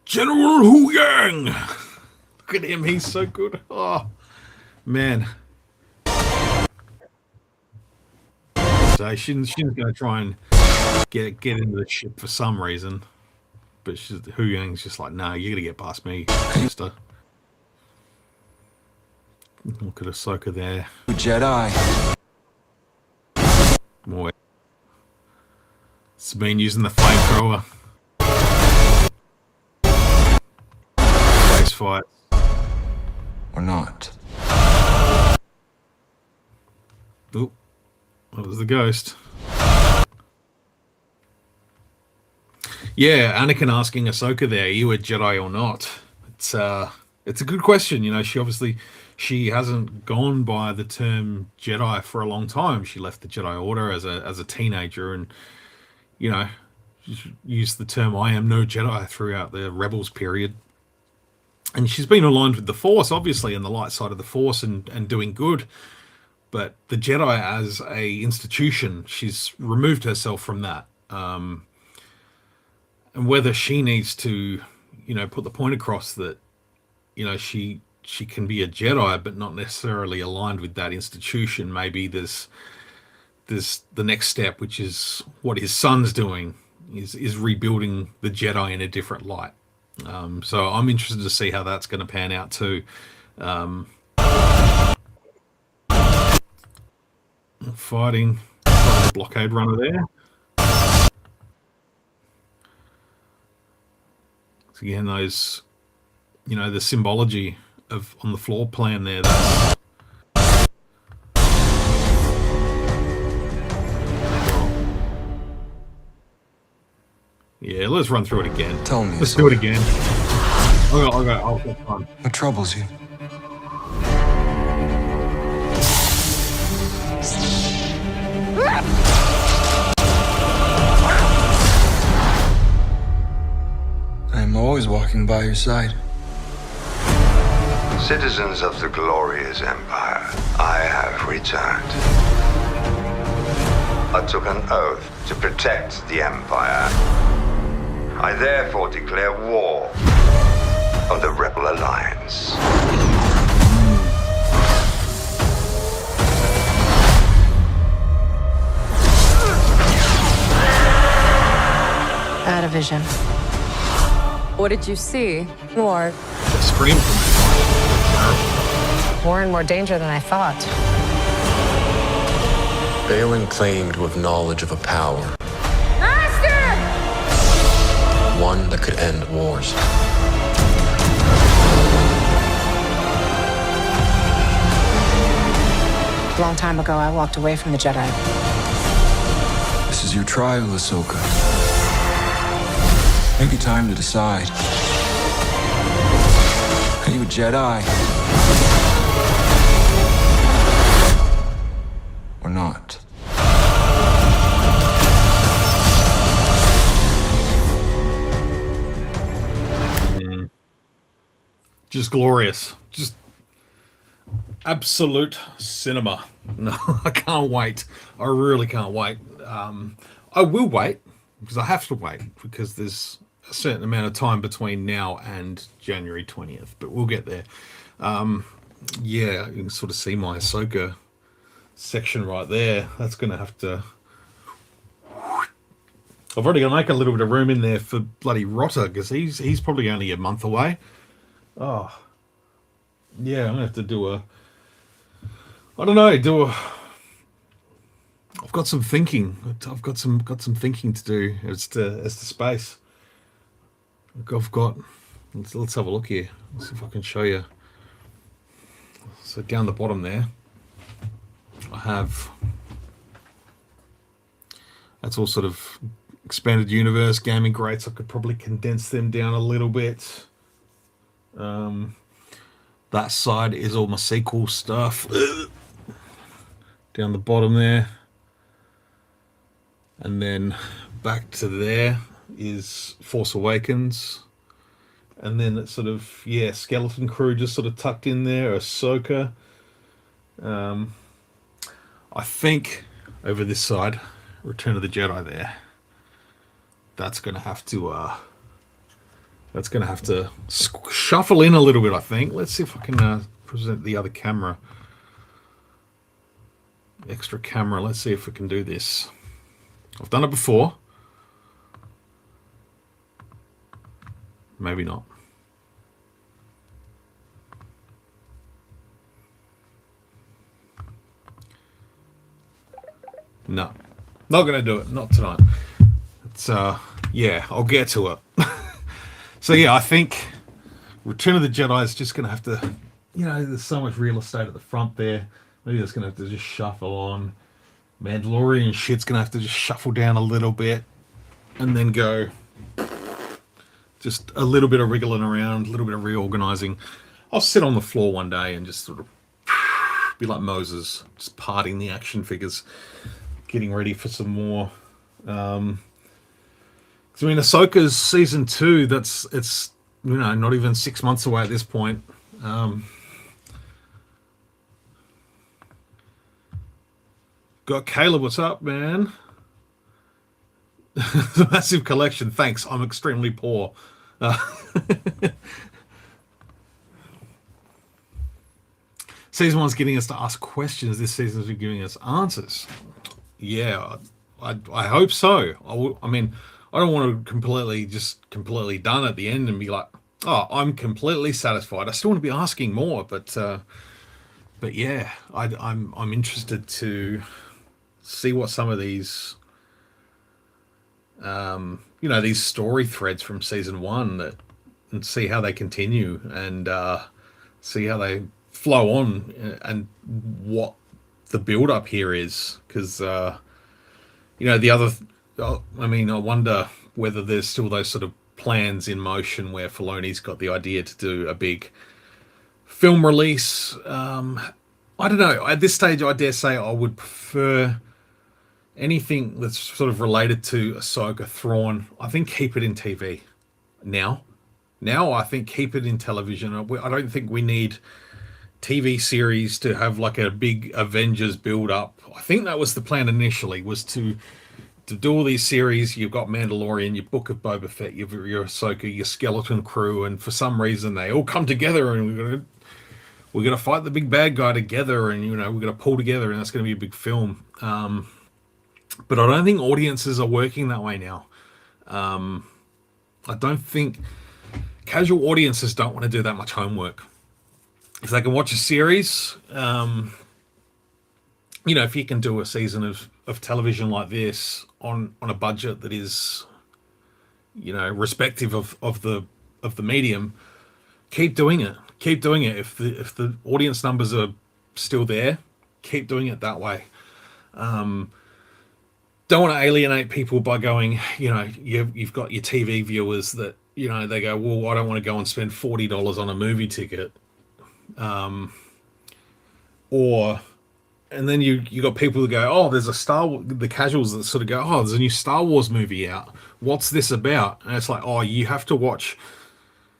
General Hu Yang! Look at him, he's so good. Oh, man. So Shin's going to try and get into the ship for some reason. But Hu Yang's just like, nah, you got to get past me, sister. Look at Ahsoka there. Jedi. Boy. It's been using the flamethrower. Face fight. Or not. Oop. That was the ghost. Yeah, Anakin asking Ahsoka there, are you a Jedi or not? It's a good question. She hasn't gone by the term Jedi for a long time. She left the Jedi Order as a teenager, and she used the term "I am no Jedi" throughout the Rebels period. and she's been aligned with the Force, obviously, and the light side of the Force, and doing good. But the Jedi as a institution, she's removed herself from that. And whether she needs to, put the point across that, she can be a Jedi, but not necessarily aligned with that institution. Maybe there's the next step, which is what his son's doing, is rebuilding the Jedi in a different light. So I'm interested to see how that's going to pan out too. Fighting the blockade runner there. So again, those, the symbology of on the floor plan there. That's yeah, let's run through it again. Tell me, Let's do it again. I'll get fun. What troubles you? I'm always walking by your side. Citizens of the glorious Empire, I have returned. I took an oath to protect the Empire. I therefore declare war on the Rebel Alliance. Out of vision. What did you see? More. The scream from More and more danger than I thought. Balin claimed to have knowledge of a power. Master! One that could end wars. A long time ago, I walked away from the Jedi. This is your trial, Ahsoka. Maybe time to decide. Are you a Jedi? Or not? just glorious. Just absolute cinema. No, I can't wait. I really can't wait. I will wait because I have to wait because there's a certain amount of time between now and January 20th, but we'll get there. Yeah, you can sort of see my Ahsoka section right there. That's going to have to... I've already got to make a little bit of room in there for bloody Rotter because he's probably only a month away. Oh, yeah, I'm going to have to do a... I don't know, I've got some thinking. I've got some thinking to do as to space. I've got... Let's have a look here. Let's see if I can show you. So down the bottom there, I have... That's all sort of expanded universe gaming greats. I could probably condense them down a little bit. That side is all my sequel stuff. Down the bottom there. And then back to there is Force Awakens. And then it's sort of, yeah, Skeleton Crew just sort of tucked in there. Ahsoka. I think over this side, Return of the Jedi there. That's going to have to shuffle in a little bit, I think. Let's see if I can present the other camera. Extra camera. Let's see if we can do this. I've done it before. Maybe not. No. Not going to do it. Not tonight. It's, yeah, I'll get to it. So, yeah, I think Return of the Jedi is just going to have to, you know, there's so much real estate at the front there. Maybe that's going to have to just shuffle on. Mandalorian shit's going to have to just shuffle down a little bit and then go just a little bit of wriggling around, a little bit of reorganizing. I'll sit on the floor one day and just sort of be like Moses, just parting the action figures, getting ready for some more. I mean, Ahsoka's season 2. It's not even 6 months away at this point. Got Caleb, what's up, man? The massive collection. Thanks. I'm extremely poor. Season 1's getting us to ask questions. This season's been giving us answers. Yeah, I hope so. I mean, I don't want to completely done at the end and be like, oh, I'm completely satisfied. I still want to be asking more, but yeah, I'm interested to see what some of these these story threads from season 1 and see how they continue and see how they flow on and what the build up here is, because I wonder whether there's still those sort of plans in motion where Filoni's got the idea to do a big film release. I don't know. At this stage, I dare say I would prefer anything that's sort of related to Ahsoka, Thrawn. I think keep it in TV now. I think keep it in television. I don't think we need TV series to have like a big Avengers build up. I think that was the plan initially, was to do all these series. You've got Mandalorian, your Book of Boba Fett, your Ahsoka, your Skeleton Crew, and for some reason they all come together and we're gonna fight the big bad guy together, and we're gonna pull together, and that's gonna be a big film. But I don't think audiences are working that way now. I don't think casual audiences don't want to do that much homework. If they can watch a series, if you can do a season of television like this on a budget that is, respective of the medium, keep doing it. Keep doing it. If the audience numbers are still there, keep doing it that way. Don't want to alienate people by going, you've got your TV viewers that, they go, well, I don't want to go and spend $40 on a movie ticket. And then you got people that go, oh, there's the casuals that sort of go, oh, there's a new Star Wars movie out. What's this about? And it's like, oh, you have to watch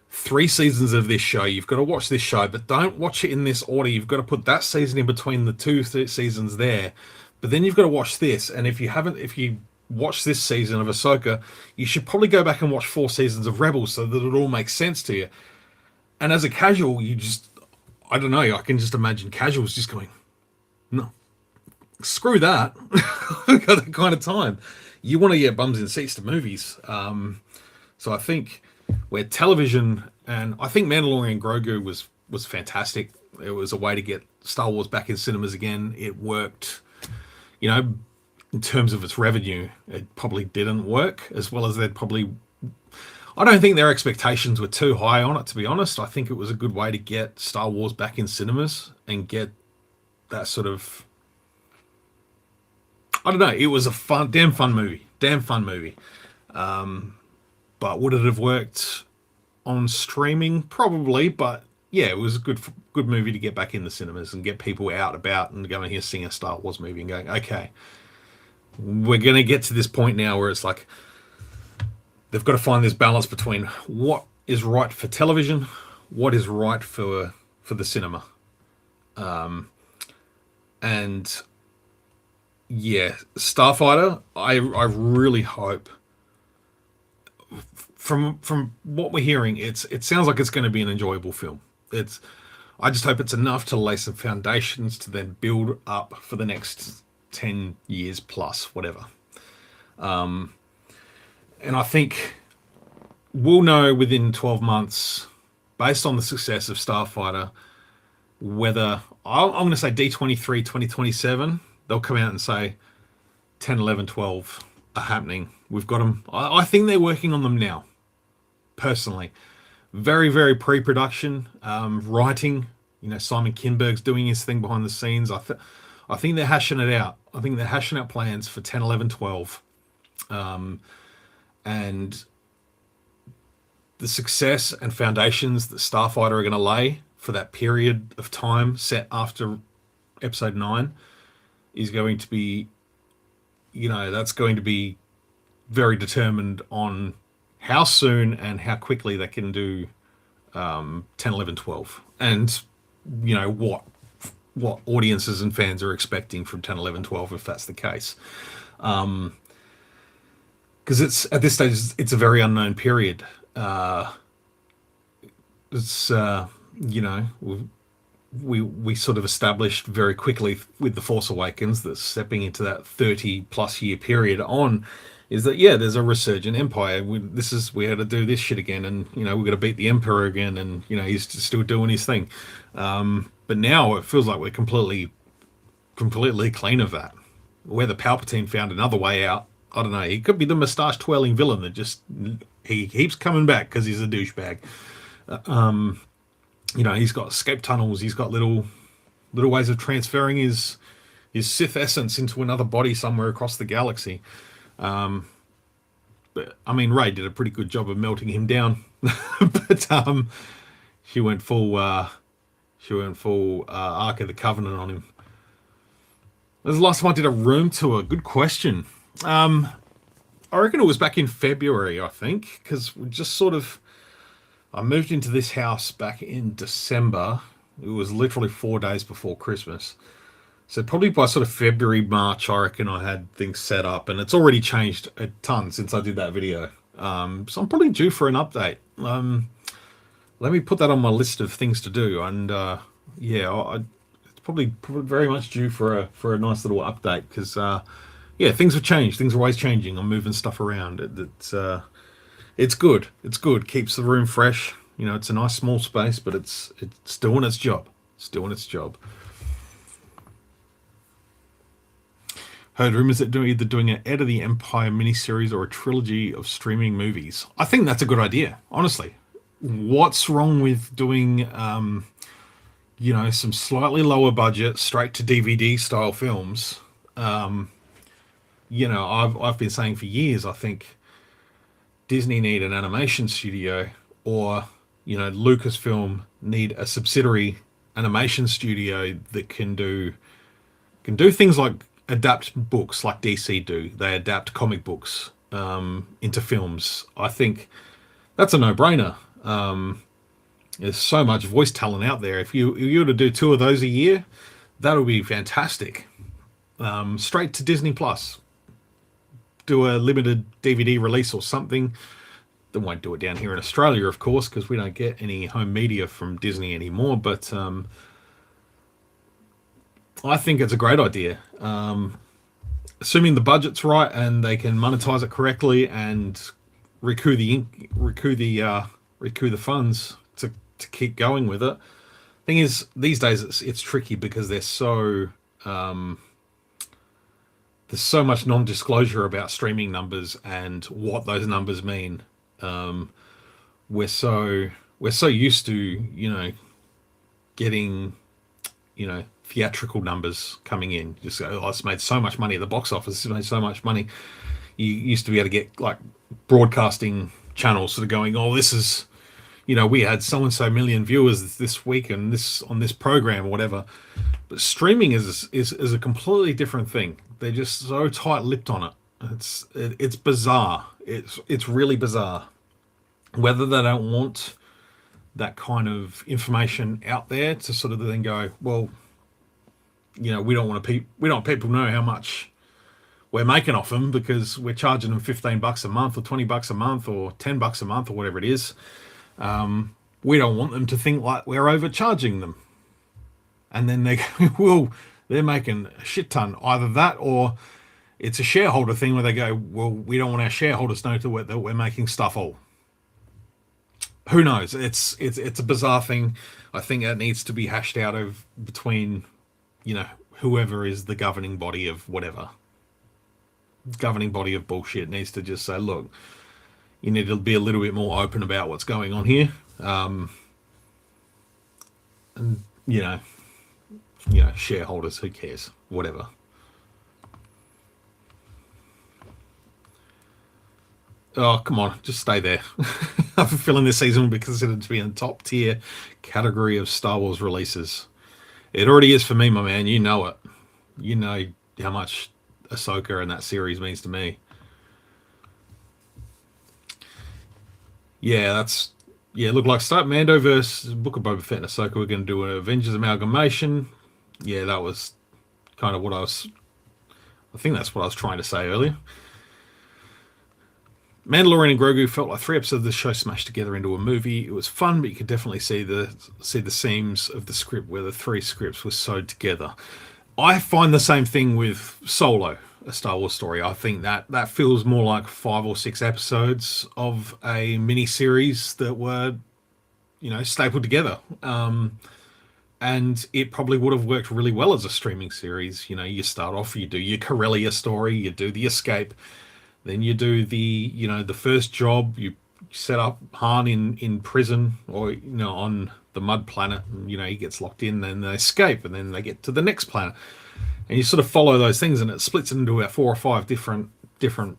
3 seasons of this show. You've got to watch this show, but don't watch it in this order. You've got to put that season in between the 2 seasons there. But then you've got to watch this. And if you watch this season of Ahsoka, you should probably go back and watch 4 seasons of Rebels so that it all makes sense to you. And as a casual, I don't know, I can just imagine casuals just going, no, screw that. I've got that kind of time. You want to get bums in seats to movies. So I think where television, and I think Mandalorian Grogu was fantastic. It was a way to get Star Wars back in cinemas again. It worked. In terms of its revenue, it probably didn't work as well as they'd probably. I don't think their expectations were too high on it, to be honest. I think it was a good way to get Star Wars back in cinemas and get that sort of. I don't know. It was a damn fun movie. But would it have worked on streaming? Probably, but yeah, it was a good movie to get back in the cinemas and get people out about and going here seeing a Star Wars movie and going, okay, we're going to get to this point now where it's like they've got to find this balance between what is right for television, what is right for the cinema. And yeah, Starfighter, I really hope from what we're hearing, it sounds like it's going to be an enjoyable film. I just hope it's enough to lay some foundations to then build up for the next 10 years plus, whatever. And I think we'll know within 12 months, based on the success of Starfighter, whether, I'm going to say D23 2027, they'll come out and say 10, 11, 12 are happening. We've got them. I think they're working on them now, personally. Very, very pre-production, writing. Simon Kinberg's doing his thing behind the scenes. I think they're hashing it out. I think they're hashing out plans for 10, 11, 12. And the success and foundations that Starfighter are going to lay for that period of time set after episode 9 is going to be, that's going to be very determined on how soon and how quickly they can do 10, 11, 12, and you know what audiences and fans are expecting from 10, 11, 12, if that's the case. Because it's at this stage, it's a very unknown period. It's you know, we sort of established very quickly with The Force Awakens that stepping into that 30 plus year period on is that, yeah, there's a resurgent empire. We had to do this shit again, and you know, we're going to beat the emperor again, and you know, he's still doing his thing. But now it feels like we're completely clean of that. Whether Palpatine found another way out, I don't know. He could be the moustache twirling villain that just he keeps coming back because he's a douchebag. You know, he's got escape tunnels. He's got little ways of transferring his Sith essence into another body somewhere across the galaxy. But I mean, Rey did a pretty good job of melting him down, but she went full Ark of the Covenant on him. This is the last time I did a room tour. Good question. I reckon it was back in February, I think, because we just sort of. I moved into this house back in December. It was literally 4 days before Christmas. So probably by sort of February, March, I reckon I had things set up, and it's already changed a ton since I did that video. So I'm probably due for an update. Let me put that on my list of things to do, and yeah, it's probably very much due for a nice little update because yeah, things have changed. Things are always changing. I'm moving stuff around. It's good. It's good. Keeps the room fresh. You know, it's a nice small space, but it's doing its job. It's doing its job. Heard rumors that either doing an Ed of the Empire miniseries or a trilogy of streaming movies. I think that's a good idea, honestly. What's wrong with doing, you know, some slightly lower budget, straight to DVD style films? You know, I've been saying for years, I think Disney need an animation studio, or you know, Lucasfilm need a subsidiary animation studio that can do things like adapt books like DC do. They adapt comic books into films. I think that's a no-brainer. There's so much voice talent out there. If you were to do 2 of those a year, that would be fantastic. Straight to Disney Plus. Do a limited DVD release or something. They won't do it down here in Australia, of course, because we don't get any home media from Disney anymore. But I think it's a great idea. Assuming the budget's right and they can monetize it correctly and recoup the funds to keep going with it. Thing is, these days it's tricky because there's so much non-disclosure about streaming numbers and what those numbers mean. We're so used to, you know, getting, you know, theatrical numbers coming in. Just go, oh, it's made so much money at the box office. It's made so much money. You used to be able to get like broadcasting channels sort of going, oh, this is, you know, we had so and so million viewers this week and this on this program or whatever. But streaming is a completely different thing. They're just so tight-lipped on it. It's bizarre. It's really bizarre. Whether they don't want that kind of information out there to sort of then go, well, you know, we don't want people to know how much we're making off them because we're charging them $15 a month or $20 a month or $10 a month or whatever it is. We don't want them to think like we're overcharging them. And then they go, well, they're making a shit ton. Either that or it's a shareholder thing where they go, well, we don't want our shareholders to know that we're making stuff all. Who knows? It's a bizarre thing. I think that needs to be hashed out between, you know, whoever is the governing body of whatever. Governing body of bullshit needs to just say, look, you need to be a little bit more open about what's going on here. And, you know, shareholders, who cares? Whatever. Oh, come on, just stay there. I have a feeling this season will be considered to be in the top tier category of Star Wars releases. It already is for me, my man. You know it. You know how much Ahsoka and that series means to me. Yeah, it looked like start Mando versus Book of Boba Fett and Ahsoka. We're going to do an Avengers amalgamation. Yeah, that was kind of what I think that's what I was trying to say earlier. Mandalorian and Grogu felt like 3 episodes of the show smashed together into a movie. It was fun, but you could definitely see the seams of the script where the 3 scripts were sewed together. I find the same thing with Solo, a Star Wars story. I think that feels more like 5 or 6 episodes of a mini series that were, stapled together. And it probably would have worked really well as a streaming series. You start off, you do your Corellia story, you do the escape, then you do the first job. You set up Han in prison, or on the mud planet. And, he gets locked in, then they escape, and then they get to the next planet, and you sort of follow those things, and it splits into about 4 or 5 different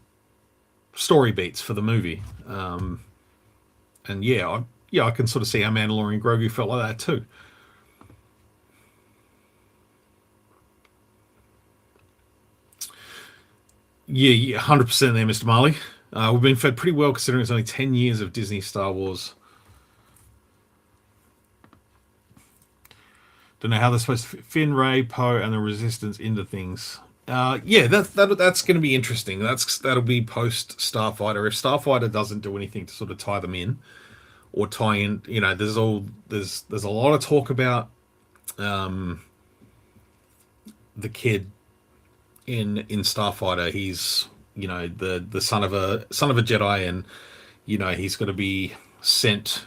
story beats for the movie. And I can sort of see how Mandalorian Grogu felt like that too. Yeah, 100% there, Mr. Marley. We've been fed pretty well considering it's only 10 years of Disney Star Wars. Don't know how they're supposed to fit Finn, Rey, Poe, and the Resistance into things. Yeah, that's going to be interesting. That'll be post Starfighter. If Starfighter doesn't do anything to sort of tie them in, or tie in, there's a lot of talk about the kid in Starfighter. He's the son of a Jedi, and he's going to be sent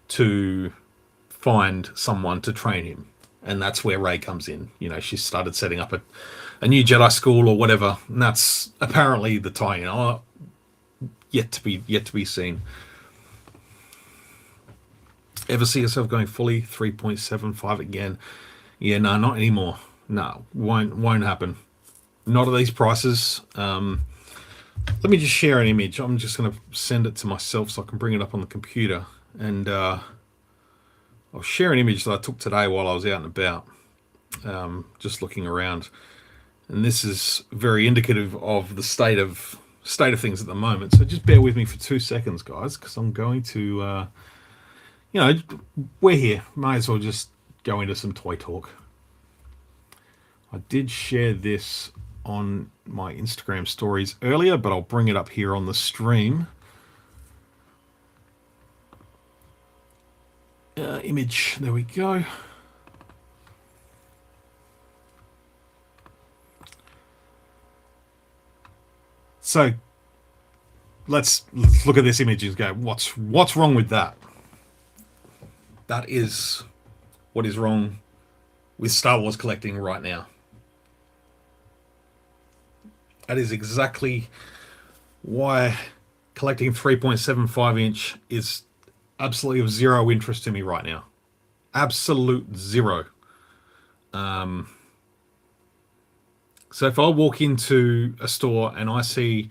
to find someone to train him, and that's where Rey comes in. She started setting up a new Jedi school or whatever, and that's apparently the tie-in. Yet to be seen. Ever see yourself going fully 3.75 again? Yeah, no, not anymore. No, won't happen. Not at these prices. Let me just share an image. I'm just going to send it to myself so I can bring it up on the computer, and I'll share an image that I took today while I was out and about, just looking around. And this is very indicative of the state of things at the moment. So just bear with me for 2 seconds, guys, because I'm going to, we're here. Might as well just go into some toy talk. I did share this on my Instagram stories earlier, but I'll bring it up here on the stream. Image, there we go. So let's look at this image and go, what's wrong with that? That is what is wrong with Star Wars collecting right now. That is exactly why collecting 3.75 inch is absolutely of zero interest to me right now. Absolute zero. So if I walk into a store and I see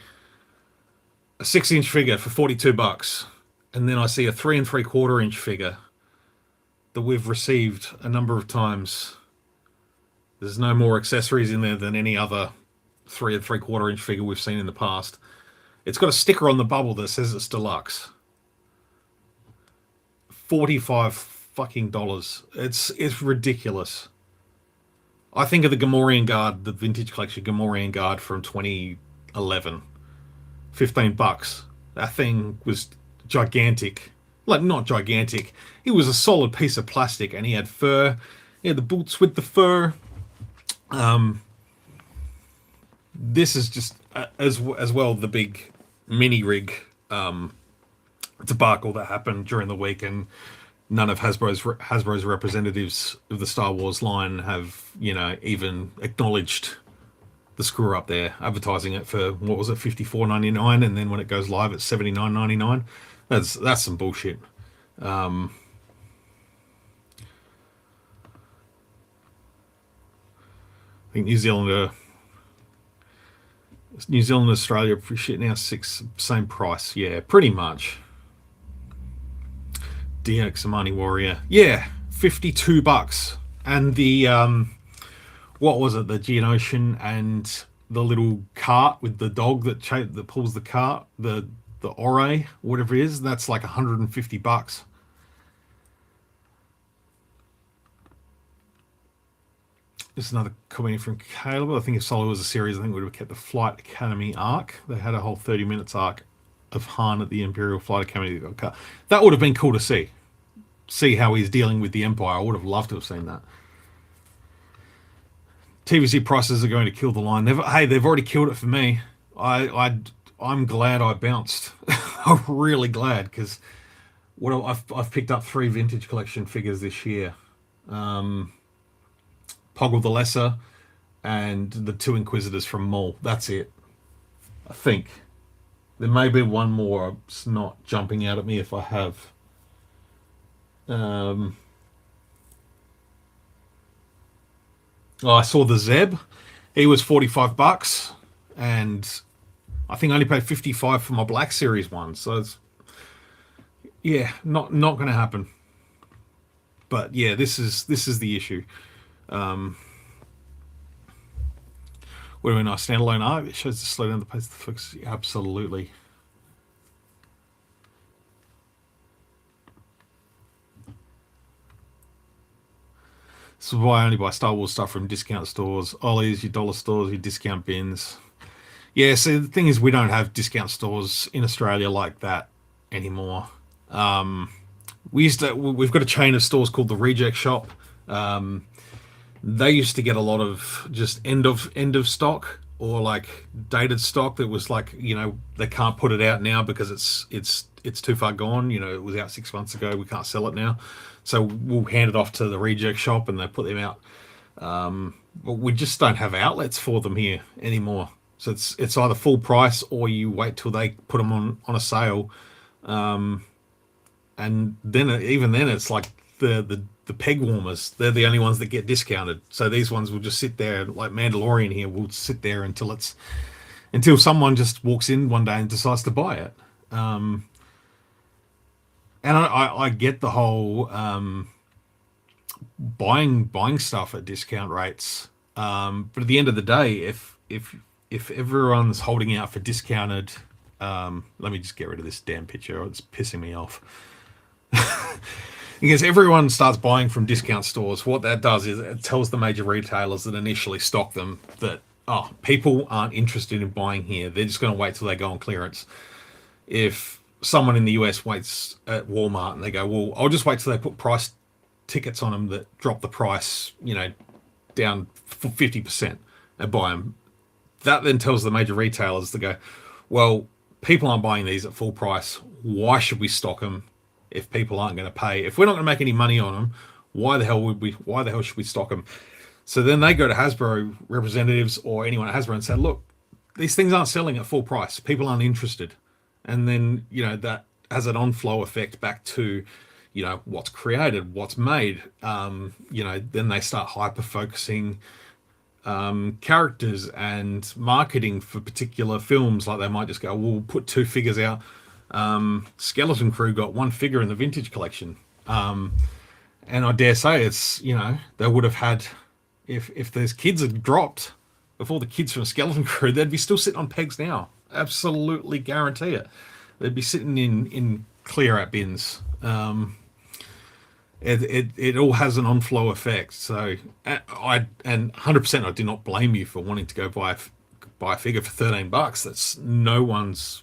a 6-inch figure for $42, and then I see a 3 3/4 inch figure that we've received a number of times, there's no more accessories in there than any other 3 3/4 inch figure we've seen in the past. It's got a sticker on the bubble that says it's deluxe. $45 fucking dollars. It's ridiculous. I think of the Gamorrean Guard, the vintage collection Gamorrean Guard from 2011. $15. That thing was gigantic. Like, not gigantic. It was a solid piece of plastic, and he had fur. He had the boots with the fur. This is just as well the big mini rig debacle that happened during the week, and none of Hasbro's representatives of the Star Wars line have even acknowledged the screw up there, advertising it for, what was it, $54.99, and then when it goes live it's $79.99. That's some bullshit. I think New Zealand and Australia shit now same price. Yeah, pretty much. DX Amani Warrior. Yeah, $52. And the what was it? The Geonosian and the little cart with the dog that pulls the cart. The the Ore, whatever it is. That's like $150. This is another comment from Caleb. I think if Solo was a series, I think we would have kept the Flight Academy arc. They had a whole 30 minutes arc of Han at the Imperial Flight Academy. That would have been cool to see. See how he's dealing with the Empire. I would have loved to have seen that. TVC prices are going to kill the line. They've already killed it for me. I'm glad I bounced. I'm really glad, because I've picked up 3 vintage collection figures this year. Poggle the Lesser and the 2 Inquisitors from Maul. That's it. I think. There may be one more. It's not jumping out at me if I have. I saw the Zeb. He was $45, and I think I only paid $55 for my Black Series one. So it's, yeah, not going to happen. But yeah, this is the issue. What do we know? Standalone art. It shows the slow down the pace of the focus. Absolutely. This is why I only buy Star Wars stuff from discount stores. Ollie's, your dollar stores, your discount bins. Yeah, so the thing is, we don't have discount stores in Australia like that anymore. We've got a chain of stores called the Reject Shop. They used to get a lot of just end of stock, or like dated stock that was like, they can't put it out now because it's too far gone. It was out 6 months ago. We can't sell it now. So we'll hand it off to the Reject Shop and they put them out. But we just don't have outlets for them here anymore. So it's either full price or you wait till they put them on a sale. And then even then it's like the peg warmers. They're the only ones that get discounted. So these ones will just sit there, like Mandalorian here, will sit there until someone just walks in one day and decides to buy it. And I get the whole buying stuff at discount rates, but at the end of the day, if everyone's holding out for discounted, let me just get rid of this damn picture. It's pissing me off. Because everyone starts buying from discount stores, what that does is it tells the major retailers that initially stock them that people aren't interested in buying here. They're just going to wait till they go on clearance. If someone in the US waits at Walmart and they go, well, I'll just wait till they put price tickets on them that drop the price, down for 50% and buy them. That then tells the major retailers to go, well, people aren't buying these at full price. Why should we stock them if people aren't going to pay? If we're not going to make any money on them, why the hell should we stock them? So then they go to Hasbro representatives or anyone at Hasbro and say, look, these things aren't selling at full price. People aren't interested. And then, that has an on-flow effect back to, what's created, what's made. Then they start hyper-focusing characters and marketing for particular films. Like they might just go, we'll put 2 figures out. Skeleton Crew got 1 figure in the vintage collection. And I dare say it's, they would have had, if those kids had dropped before the kids from Skeleton Crew, they'd be still sitting on pegs now. Absolutely guarantee it. They'd be sitting in clear out bins. It all has an on-flow effect. So and 100% I do not blame you for wanting to go buy a figure for $13.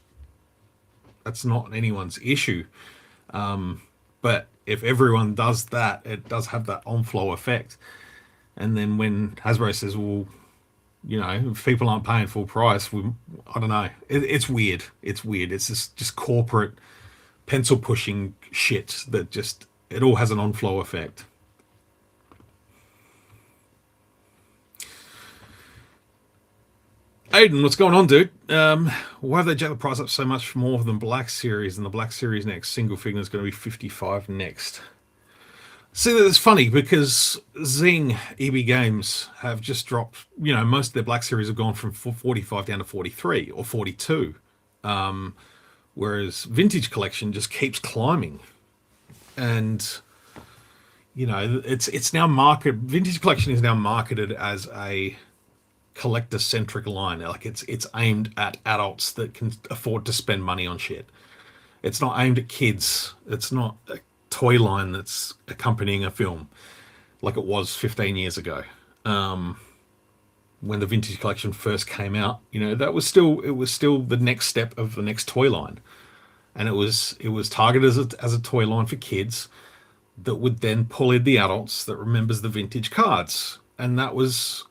That's not anyone's issue. But if everyone does that, it does have that on-flow effect. And then when Hasbro says, well, if people aren't paying full price, I don't know. It's weird. It's weird. It's just corporate pencil pushing shit that it all has an on-flow effect. Aiden, what's going on, dude? Why have they jacked the price up so much more than Black Series? And the Black Series next single figure is going to be $55 next. See, that's funny because Zing EB Games have just dropped, most of their Black Series have gone from 45 down to 43 or 42. Whereas Vintage Collection just keeps climbing. And, it's now Vintage Collection is now marketed as a collector-centric line. Like it's aimed at adults that can afford to spend money on shit. It's not aimed at kids. It's not a toy line that's accompanying a film like it was 15 years ago. When the vintage collection first came out, you know, it was still the next step of the next toy line. And it was targeted as a toy line for kids that would then pull in the adults that remembers the vintage cards. And that was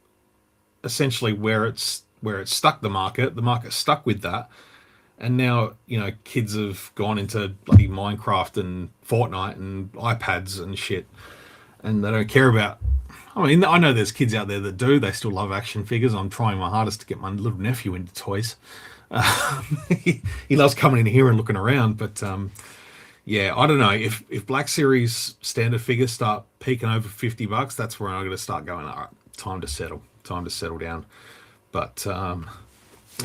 essentially where it stuck the market. The market stuck with that. And now, you know, kids have gone into bloody Minecraft and Fortnite and iPads and shit. And they don't care about... I mean, I know there's kids out there that do. They still love action figures. I'm trying my hardest to get my little nephew into toys. He loves coming in here and looking around. But, yeah, I don't know. If Black Series standard figures start peaking over $50, that's where I'm going to start going, all right, time to settle down. But,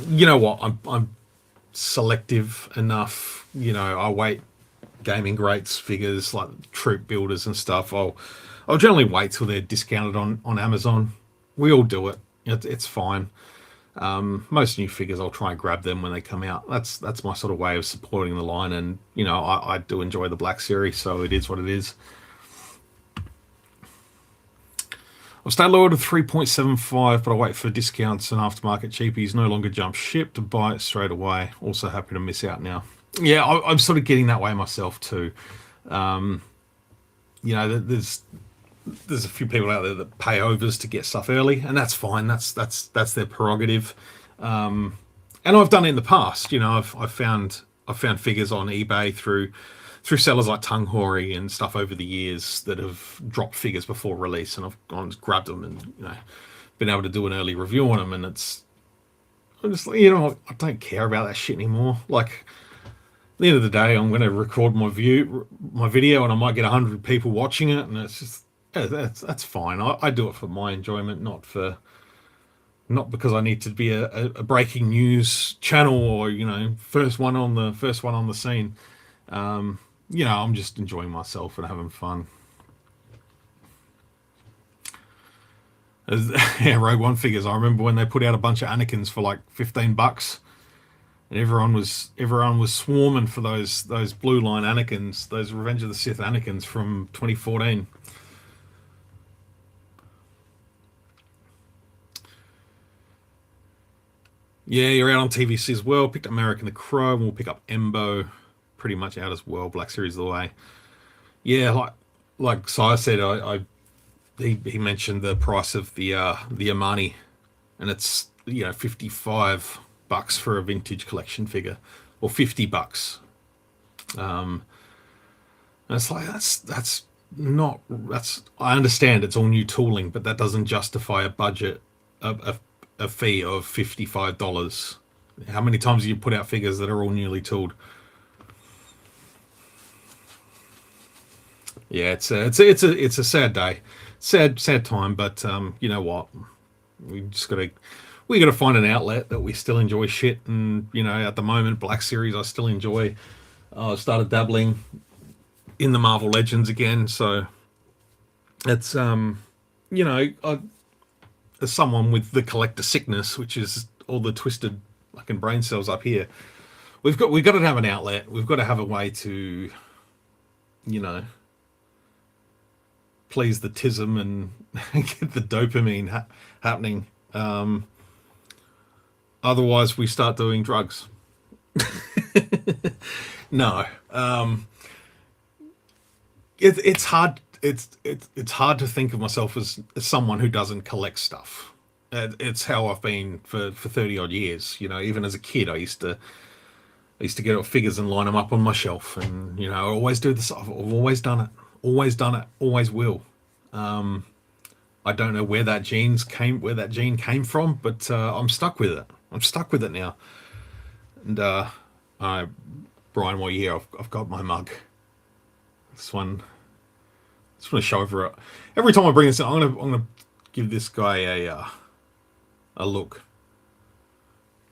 you know what? I'm selective enough. You know, I wait gaming greats figures like troop builders and stuff. I'll generally wait till they're discounted on Amazon. We all do it. It's fine. Most new figures I'll try and grab them when they come out. That's my sort of way of supporting the line. And you know, I do enjoy the Black Series, so it is what it is. I've stayed lower to 3.75, but I wait for discounts and aftermarket cheapies. No longer jump ship to buy it straight away. Also happy to miss out now. Yeah, I'm sort of getting that way myself too. You know, there's a few people out there that pay overs to get stuff early, and that's fine. That's their prerogative. And I've done it in the past. You know, I've found figures on eBay through sellers like Tunghori and stuff over the years that have dropped figures before release, and I've gone and grabbed them and, you know, been able to do an early review on them. And I'm just, you know, I don't care about that shit anymore. Like, at the end of the day, I'm going to record my video, and I might get 100 people watching it, and it's just, yeah, that's fine. I do it for my enjoyment, not because I need to be a breaking news channel or, you know, first one on the scene. You know, I'm just enjoying myself and having fun. Yeah, Rogue One figures. I remember when they put out a bunch of Anakins for like $15, and everyone was swarming for those blue line Anakins, those Revenge of the Sith Anakins from 2014. Yeah, you're out on TVC as well. Picked up American the Crow, and we'll pick up Embo. Pretty much out as well. Black Series the way. Yeah, like Sai said, he mentioned the price of the Armani, and it's, you know, $55 for a vintage collection figure, or $50. And it's like that's I understand it's all new tooling, but that doesn't justify a budget of a fee of $55. How many times have you put out figures that are all newly tooled? Yeah, it's a sad day, sad time. But you know what? We gotta find an outlet that we still enjoy shit. And you know, at the moment, Black Series I still enjoy. I started dabbling in the Marvel Legends again, so it's you know, as someone with the collector sickness, which is all the twisted fucking brain cells up here, we've got to have an outlet. We've got to have a way to, you know, please the tism and get the dopamine happening. Otherwise, we start doing drugs. No, it's hard. It's hard to think of myself as someone who doesn't collect stuff. It's how I've been for 30 odd years. You know, even as a kid, I used to get out figures and line them up on my shelf, and you know, I always do this. I've always done it. Always will. I don't know where that gene came from, but I'm stuck with it. I'm stuck with it now. And Brian, while you're here, I've got my mug. This one. I just want to show over it. Every time I bring this in, I'm gonna give this guy a look.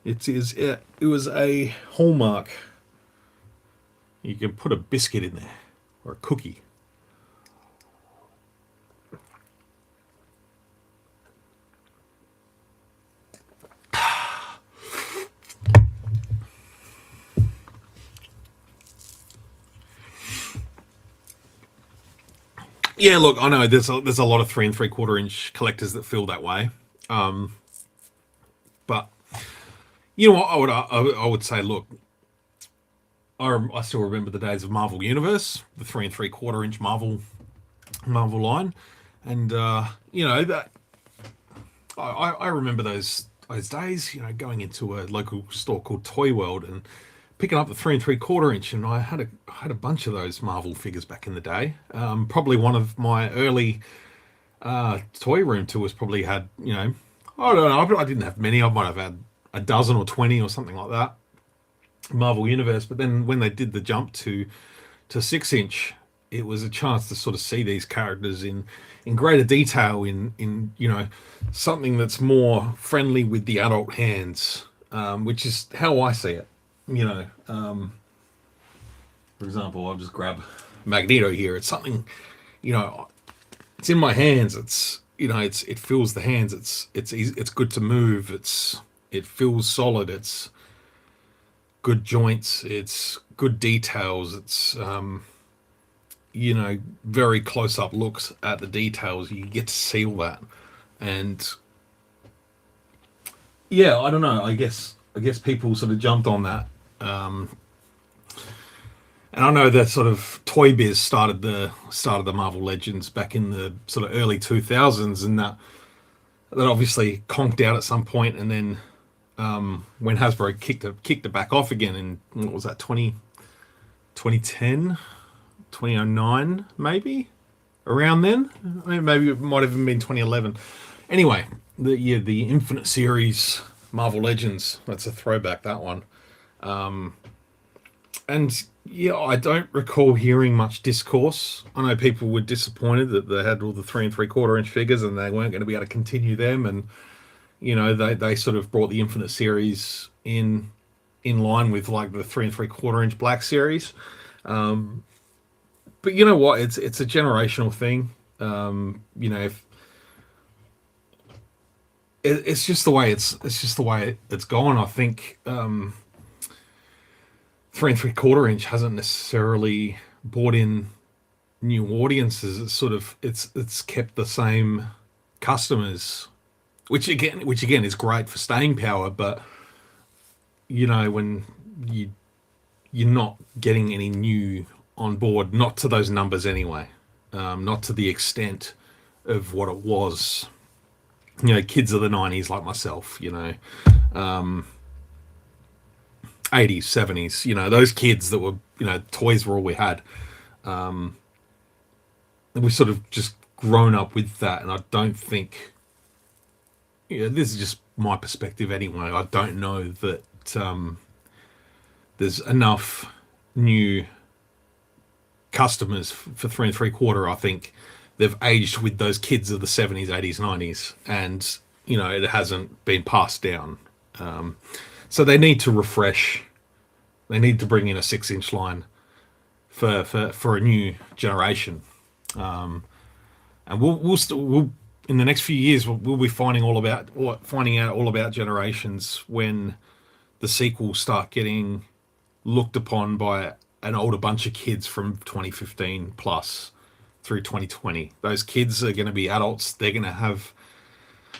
It was a Hallmark. You can put a biscuit in there or a cookie. Yeah, look, I know there's a lot of 3 3/4 inch collectors that feel that way, but you know what? I would say, look, I still remember the days of Marvel Universe, the 3 3/4 inch Marvel line, and you know that I remember those days. You know, going into a local store called Toy World and picking up the 3 3/4 inch, and I had a bunch of those Marvel figures back in the day. Probably one of my early toy room tours probably had, you know, I don't know, I didn't have many. I might have had a dozen or 20 or something like that. Marvel Universe, but then when they did the jump to 6 inch, it was a chance to sort of see these characters in greater detail, in you know, something that's more friendly with the adult hands, which is how I see it. You know, for example, I'll just grab Magneto here. It's something, you know, it's in my hands. It's, you know, it feels the hands. It's easy, it's good to move. It feels solid. It's good joints. It's good details. It's you know, very close up looks at the details. You get to see all that, and yeah, I don't know. I guess people sort of jumped on that. And I know that sort of Toy Biz started the Marvel Legends back in the sort of early 2000s, and that obviously conked out at some point, and then when Hasbro kicked it back off again in, what was that, 2010, 2009, maybe around then. I mean, maybe it might have even been 2011. Anyway, the Infinite Series Marvel Legends, that's a throwback, that one. And yeah, I don't recall hearing much discourse. I know people were disappointed that they had all the 3 3/4 inch figures and they weren't going to be able to continue them. And, you know, they sort of brought the Infinite Series in line with like the 3 3/4 inch Black Series. But you know what? It's a generational thing. You know, if it's just the way it's going. I think 3 3/4 inch hasn't necessarily brought in new audiences. It's sort of it's kept the same customers, which again is great for staying power. But you know, when you're not getting any new on board, not to those numbers anyway, not to the extent of what it was. You know, kids of the 90s like myself, you know, 80s, 70s, you know, those kids that were, you know, toys were all we had. And we've sort of just grown up with that. And I don't think, you know, this is just my perspective anyway. I don't know that there's enough new customers for 3 3/4. I think they've aged with those kids of the 70s, 80s, 90s, and you know, it hasn't been passed down. So they need to refresh. They need to bring in a 6 inch line for a new generation. And we'll in the next few years we'll be finding out all about generations when the sequels start getting looked upon by an older bunch of kids from 2015 plus through 2020. Those kids are going to be adults. They're going to have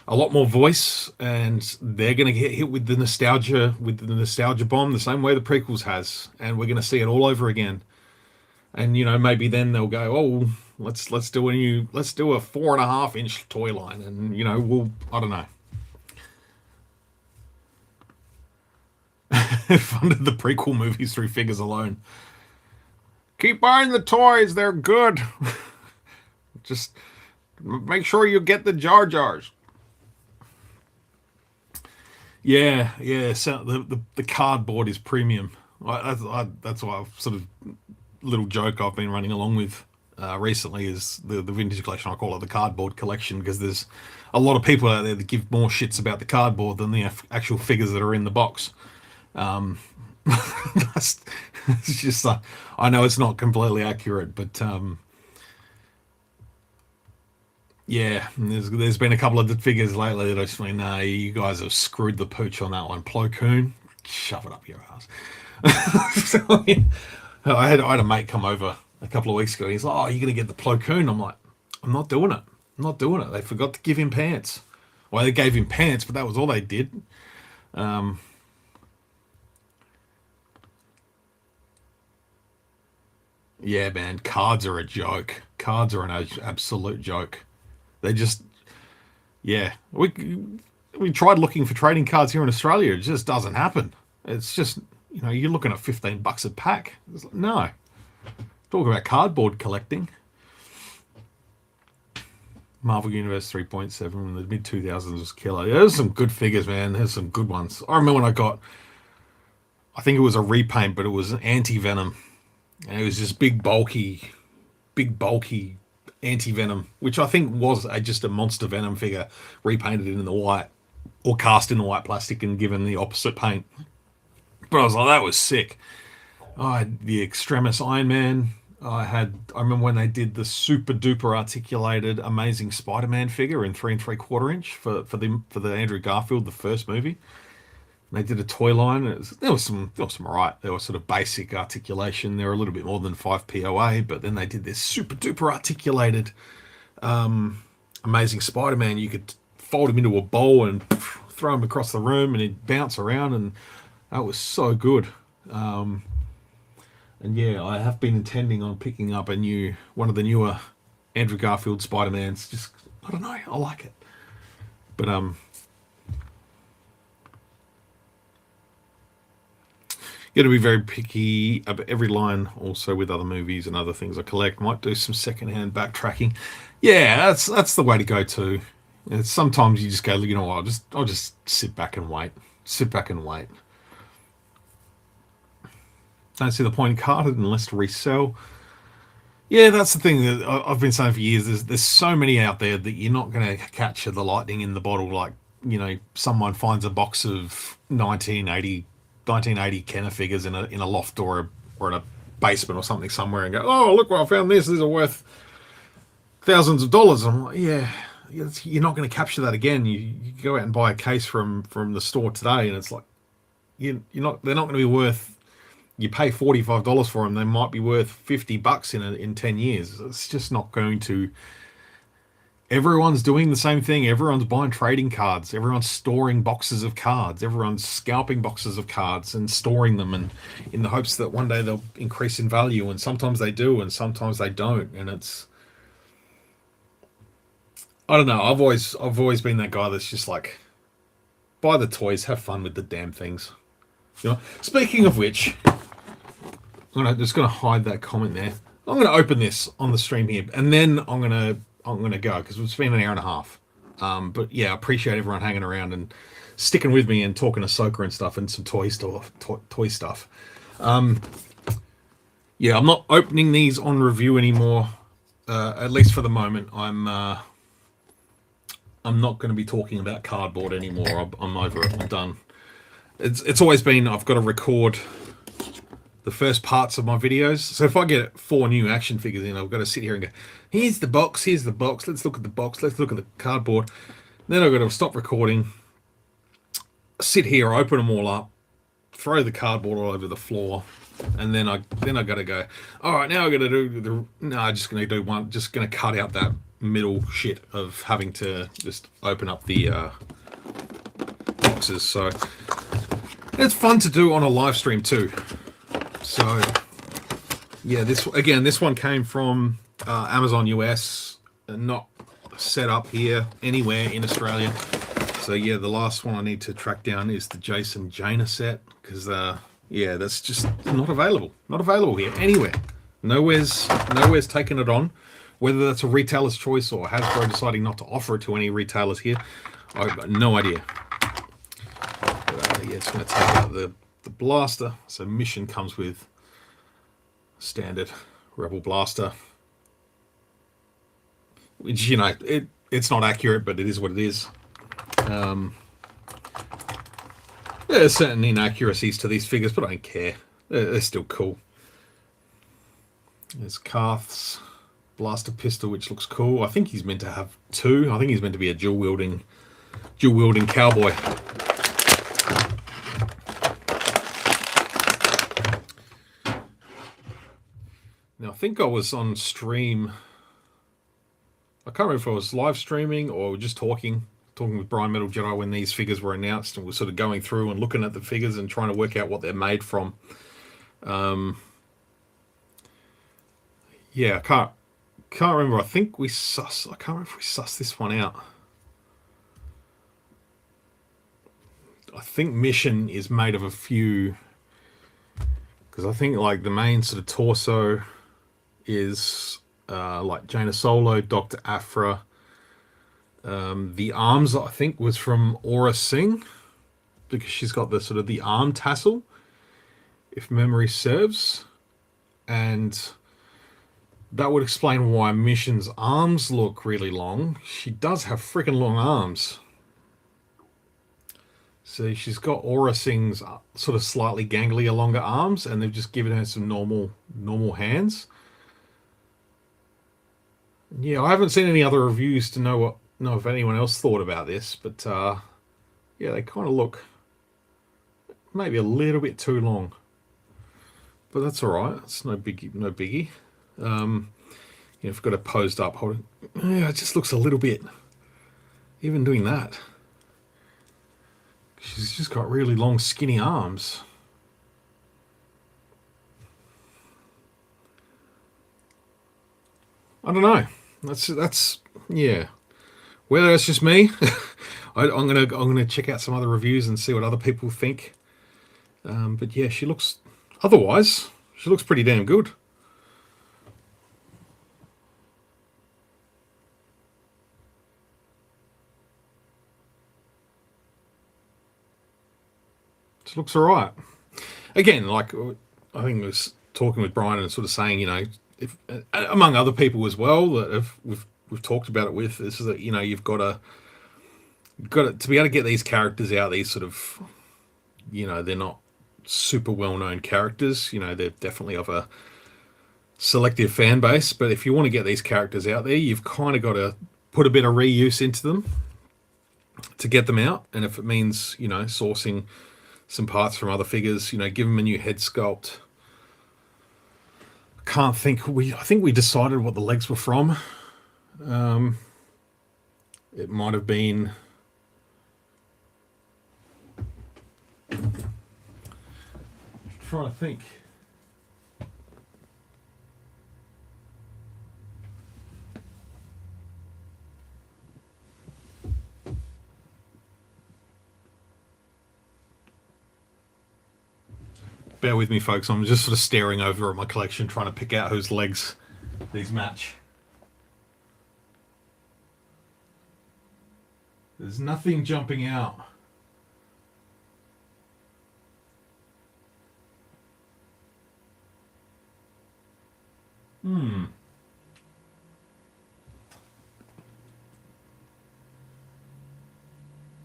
a lot more voice, and they're going to get hit with the nostalgia bomb the same way the prequels has, and we're going to see it all over again. And you know, maybe then they'll go, oh, let's do a 4.5 inch toy line, and you know, I don't know. Funded the prequel movies through figures alone. Keep buying the toys, they're good. Just make sure you get the Jar Jars. Yeah. So the cardboard is premium. That's why I've sort of little joke I've been running along with recently is the vintage collection. I call it the cardboard collection because there's a lot of people out there that give more shits about the cardboard than the actual figures that are in the box. It's just I know it's not completely accurate, but yeah, there's been a couple of the figures lately that I just mean, nah, you guys have screwed the pooch on that one. Plo Koon, shove it up your ass. So, I had a mate come over a couple of weeks ago. He's like, "Oh, you're gonna get the Plo Koon?" I'm like, I'm not doing it. I'm not doing it. They forgot to give him pants. Well, they gave him pants, but that was all they did. Yeah, man, cards are a joke. Cards are an absolute joke. They just, yeah. We tried looking for trading cards here in Australia. It just doesn't happen. It's just, you're looking at $15 a pack. No. Talk about cardboard collecting. Marvel Universe 3.7 in the mid 2000s was killer. Yeah, there's some good figures, man. There's some good ones. I remember when I got, I think it was a repaint, but it was an anti-venom. And it was just big bulky anti-venom, which I think was just a monster venom figure repainted in the white or cast in the white plastic and given the opposite paint. But I was like, that was sick. I had the Extremis Iron Man. I remember when they did the super duper articulated Amazing Spider-Man figure in 3 3/4 inch for the Andrew Garfield, the first movie. And they did a toy line. There was some right. There was sort of basic articulation. They were a little bit more than 5 POA, but then they did this super duper articulated Amazing Spider-Man. You could fold him into a bowl and throw him across the room, and he'd bounce around, and that was so good. And yeah, I have been intending on picking up one of the newer Andrew Garfield Spider-Mans. Just, I don't know, I like it. But got to be very picky about every line. Also with other movies and other things I collect, might do some secondhand backtracking. Yeah, that's the way to go too. And sometimes you just go, you know what, I'll just sit back and wait. Sit back and wait. Don't see the point in carded unless to resell. Yeah, that's the thing that I've been saying for years. There's so many out there that you're not going to capture the lightning in the bottle. Like, someone finds a box of 1980 Kenner figures in a loft or in a basement or something somewhere and go, oh, look what I found. These are worth thousands of dollars. I'm like, yeah, you're not going to capture that again. You go out and buy a case from the store today, and it's like they're not going to be worth. You pay $45 for them, they might be worth $50 in 10 years. It's just not going to. Everyone's doing the same thing. Everyone's buying trading cards. Everyone's storing boxes of cards. Everyone's scalping boxes of cards and storing them, and in the hopes that one day they'll increase in value. And sometimes they do, and sometimes they don't. And it's, I don't know. I've always been that guy that's just like, buy the toys, have fun with the damn things. Speaking of which, I'm just gonna hide that comment there. I'm gonna open this on the stream here, and then I'm gonna go because it's been an hour and a half. But yeah, I appreciate everyone hanging around and sticking with me and talking Ahsoka and stuff and some toy stuff. Yeah, I'm not opening these on review anymore. At least for the moment, I'm not going to be talking about cardboard anymore. I'm over it. I'm done. It's always been I've got to record the first parts of my videos. So if I get 4 new action figures in, I've got to sit here and go, here's the box, let's look at the box, let's look at the cardboard. Then I've got to stop recording, sit here, open them all up, throw the cardboard all over the floor, and then I got to go, all right, now I've got to do I'm just going to do one, just going to cut out that middle shit of having to just open up the boxes. So it's fun to do on a live stream too. So yeah, this one came from Amazon US, not set up here anywhere in Australia. So yeah, the last one I need to track down is the Jason Jaina set, because yeah, that's just not available here anywhere. Nowhere's taking it on. Whether that's a retailer's choice or Hasbro deciding not to offer it to any retailers here, I've got no idea. But, yeah, it's going to take out the blaster. So Mission comes with standard Rebel blaster, which, you know, it's not accurate, but it is what it is. There's certain inaccuracies to these figures, but I don't care. They're still cool. There's Karth's blaster pistol, which looks cool. I think he's meant to have 2. I think he's meant to be a dual wielding cowboy. Now I think I was on stream I can't remember if I was live streaming or just talking with Brian Metal Jedi when these figures were announced, and we're sort of going through and looking at the figures and trying to work out what they're made from. Yeah, I can't remember. I think we suss. I can't remember if we sussed this one out. I think Mission is made of a few, because I think like the main sort of torso is like Jaina Solo, Dr. Aphra. The arms I think was from Aura Singh, because she's got the sort of the arm tassel, if memory serves, and that would explain why Mission's arms look really long. She does have freaking long arms. See, she's got Aura Singh's sort of slightly ganglier, longer arms, and they've just given her some normal hands. Yeah, I haven't seen any other reviews to know if anyone else thought about this, but yeah, they kind of look maybe a little bit too long, but that's all right. It's no biggie. You know, if I've got it posed up, holding, yeah, it just looks a little bit. Even doing that. She's just got really long, skinny arms. I don't know. That's yeah. Whether it's just me, I'm gonna check out some other reviews and see what other people think. But yeah, she looks pretty damn good. It looks all right. Again, like I think I was talking with Brian and sort of saying, you know, if among other people as well that we've talked about it with, is that, you know, you've got to be able to get these characters out. These sort of, you know, they're not super well known characters. You know, they're definitely of a selective fan base. But if you want to get these characters out there, you've kind of got to put a bit of reuse into them to get them out. And if it means, you know, sourcing some parts from other figures, you know, give them a new head sculpt. I think we decided what the legs were from. It might have been trying to think. Bear with me, folks. I'm just sort of staring over at my collection, trying to pick out whose legs these match. There's nothing jumping out.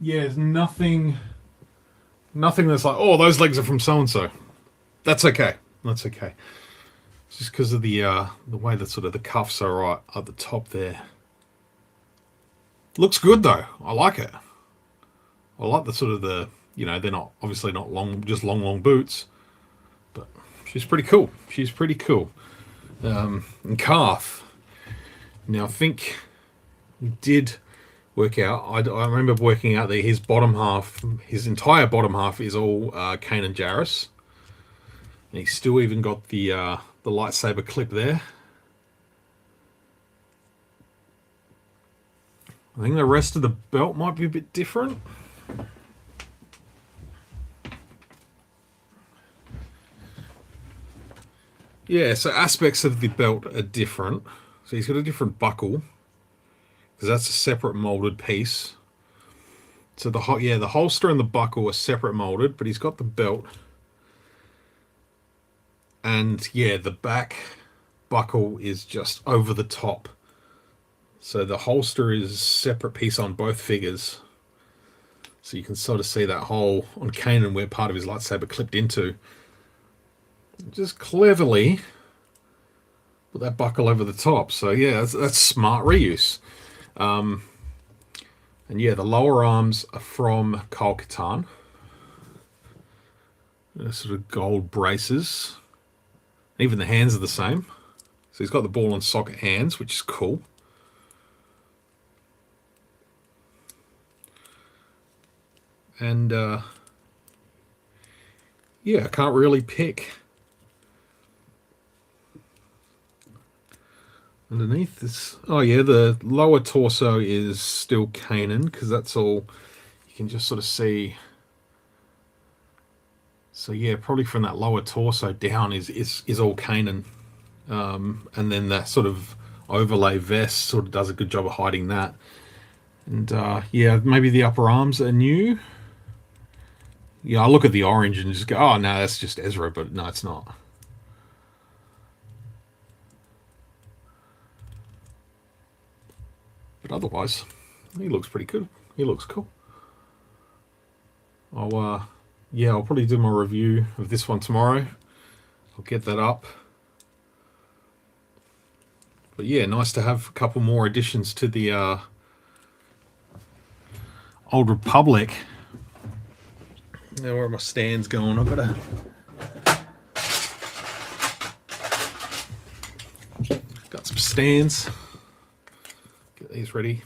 Yeah, there's nothing that's like, oh, those legs are from so-and-so. That's okay. That's okay. It's just because of the way that sort of the cuffs are right at the top there. Looks good though. I like it. I like the sort of the, you know, they're not obviously not long, just long boots, but she's pretty cool. She's pretty cool. And Carth. Now I think we did work out. I remember working out that his bottom half, his entire bottom half is all Kanan Jarrus. And he's still even got the lightsaber clip there. I think the rest of the belt might be a bit different. Yeah, so aspects of the belt are different. So he's got a different buckle, because that's a separate molded piece. So the holster and the buckle are separate molded, but he's got the belt. And yeah, the back buckle is just over the top. So the holster is a separate piece on both figures. So you can sort of see that hole on Kanan where part of his lightsaber clipped into. Just cleverly put that buckle over the top. So yeah, that's smart reuse. And yeah, the lower arms are from Kyle Katarn. They're sort of gold braces. Even the hands are the same. So he's got the ball and socket hands, which is cool. And yeah, I can't really pick. Underneath this, oh yeah, the lower torso is still Kanan, because that's all you can just sort of see. So yeah, probably from that lower torso down is all Kanan, and then that sort of overlay vest sort of does a good job of hiding that. And yeah, maybe the upper arms are new. Yeah, I look at the orange and just go, oh no, that's just Ezra, but no, it's not. But otherwise, he looks pretty good. He looks cool. Yeah, I'll probably do my review of this one tomorrow. I'll get that up. But yeah, nice to have a couple more additions to the Old Republic. Now where are my stands going? I've got some stands. Get these ready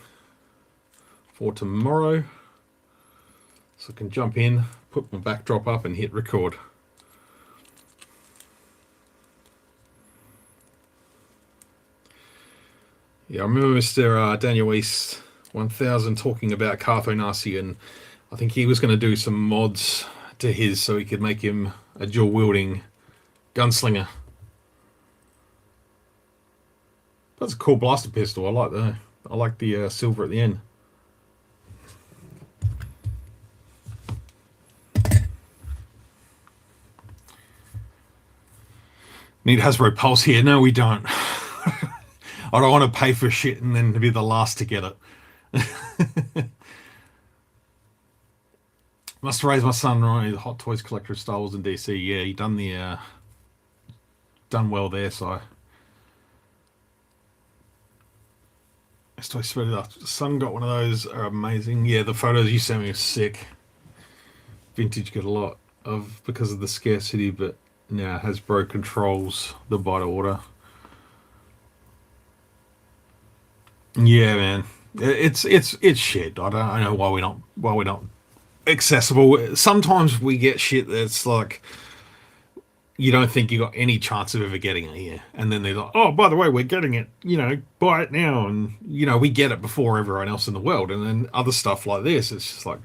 for tomorrow, so I can jump in, put my backdrop up, and hit record. Yeah, I remember Mr. Daniel East 1000 talking about Cartho Nasi, and I think he was going to do some mods to his so he could make him a dual-wielding gunslinger. That's a cool blaster pistol. I like the silver at the end. Need Hasbro Pulse here. No, we don't. I don't want to pay for shit and then to be the last to get it. Must raise my son, right? The Hot Toys collector of Star Wars in DC. Yeah, he done well there, so I spread it up. Son got one of those, are amazing. Yeah, the photos you sent me are sick. Vintage got a lot of because of the scarcity, but now Hasbro controls the buy to order. Yeah, man, it's shit. I don't know why we're not accessible. Sometimes we get shit that's like you don't think you got any chance of ever getting it here, and then they're like, oh, by the way, we're getting it, buy it now, and we get it before everyone else in the world. And then other stuff like this, it's just like,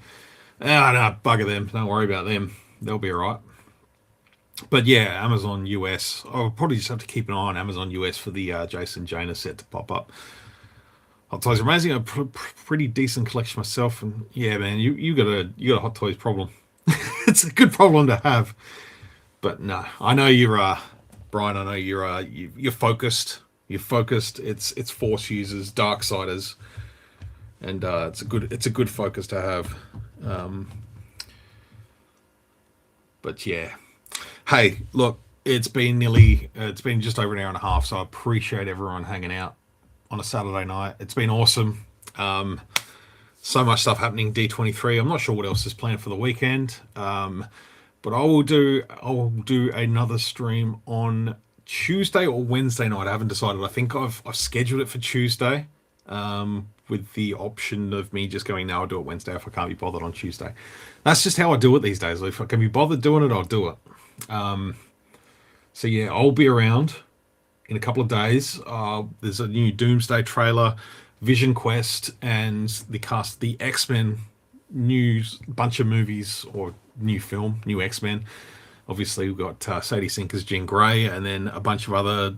no, bugger them, don't worry about them, they'll be all right. But yeah, Amazon US, I'll probably just have to keep an eye on Amazon US for the Jason Jaina set to pop up. Hot Toys are amazing. A pretty decent collection myself, and yeah, man, you got a Hot Toys problem. It's a good problem to have. But no, I know you're Brian. I know you're focused. You're focused. It's Force users, Darksiders, and it's a good focus to have. But yeah, hey, look, it's been just over an hour and a half, so I appreciate everyone hanging out on a Saturday night. It's been awesome. So much stuff happening. D23. I'm not sure what else is planned for the weekend. But I will do another stream on Tuesday or Wednesday night. I haven't decided. I think I've scheduled it for Tuesday, with the option of me just going, no, I'll do it Wednesday if I can't be bothered on Tuesday. That's just how I do it these days. If I can be bothered doing it, I'll do it. So yeah, I'll be around in a couple of days. There's a new Doomsday trailer, Vision Quest, and the X-Men news, bunch of movies, or new film, new X-Men. Obviously we've got Sadie Sink as Jean Grey, and then a bunch of other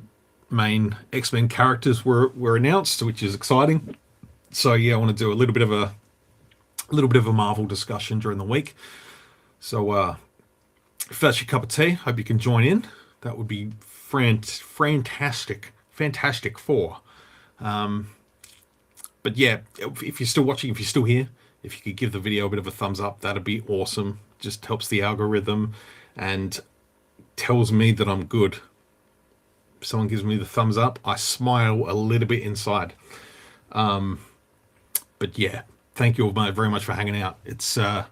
main X-Men characters were announced, which is exciting. So yeah, I want to do a little bit of a Marvel discussion during the week. So if that's your cup of tea, hope you can join in. That would be fantastic for. But yeah, if you're still watching, if you're still here, if you could give the video a bit of a thumbs up, that'd be awesome. Just helps the algorithm and tells me that I'm good. If someone gives me the thumbs up, I smile a little bit inside. But yeah, thank you all very much for hanging out. It's fun.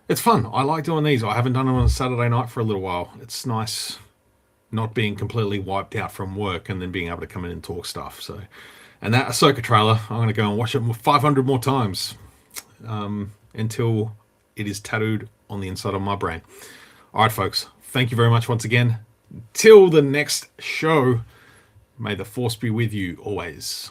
I like doing these. I haven't done them on a Saturday night for a little while. It's nice not being completely wiped out from work and then being able to come in and talk stuff. So, and that Ahsoka trailer, I'm going to go and watch it 500 more times until It is tattooed on the inside of my brain. All right, folks. Thank you very much once again. Till the next show, may the Force be with you always.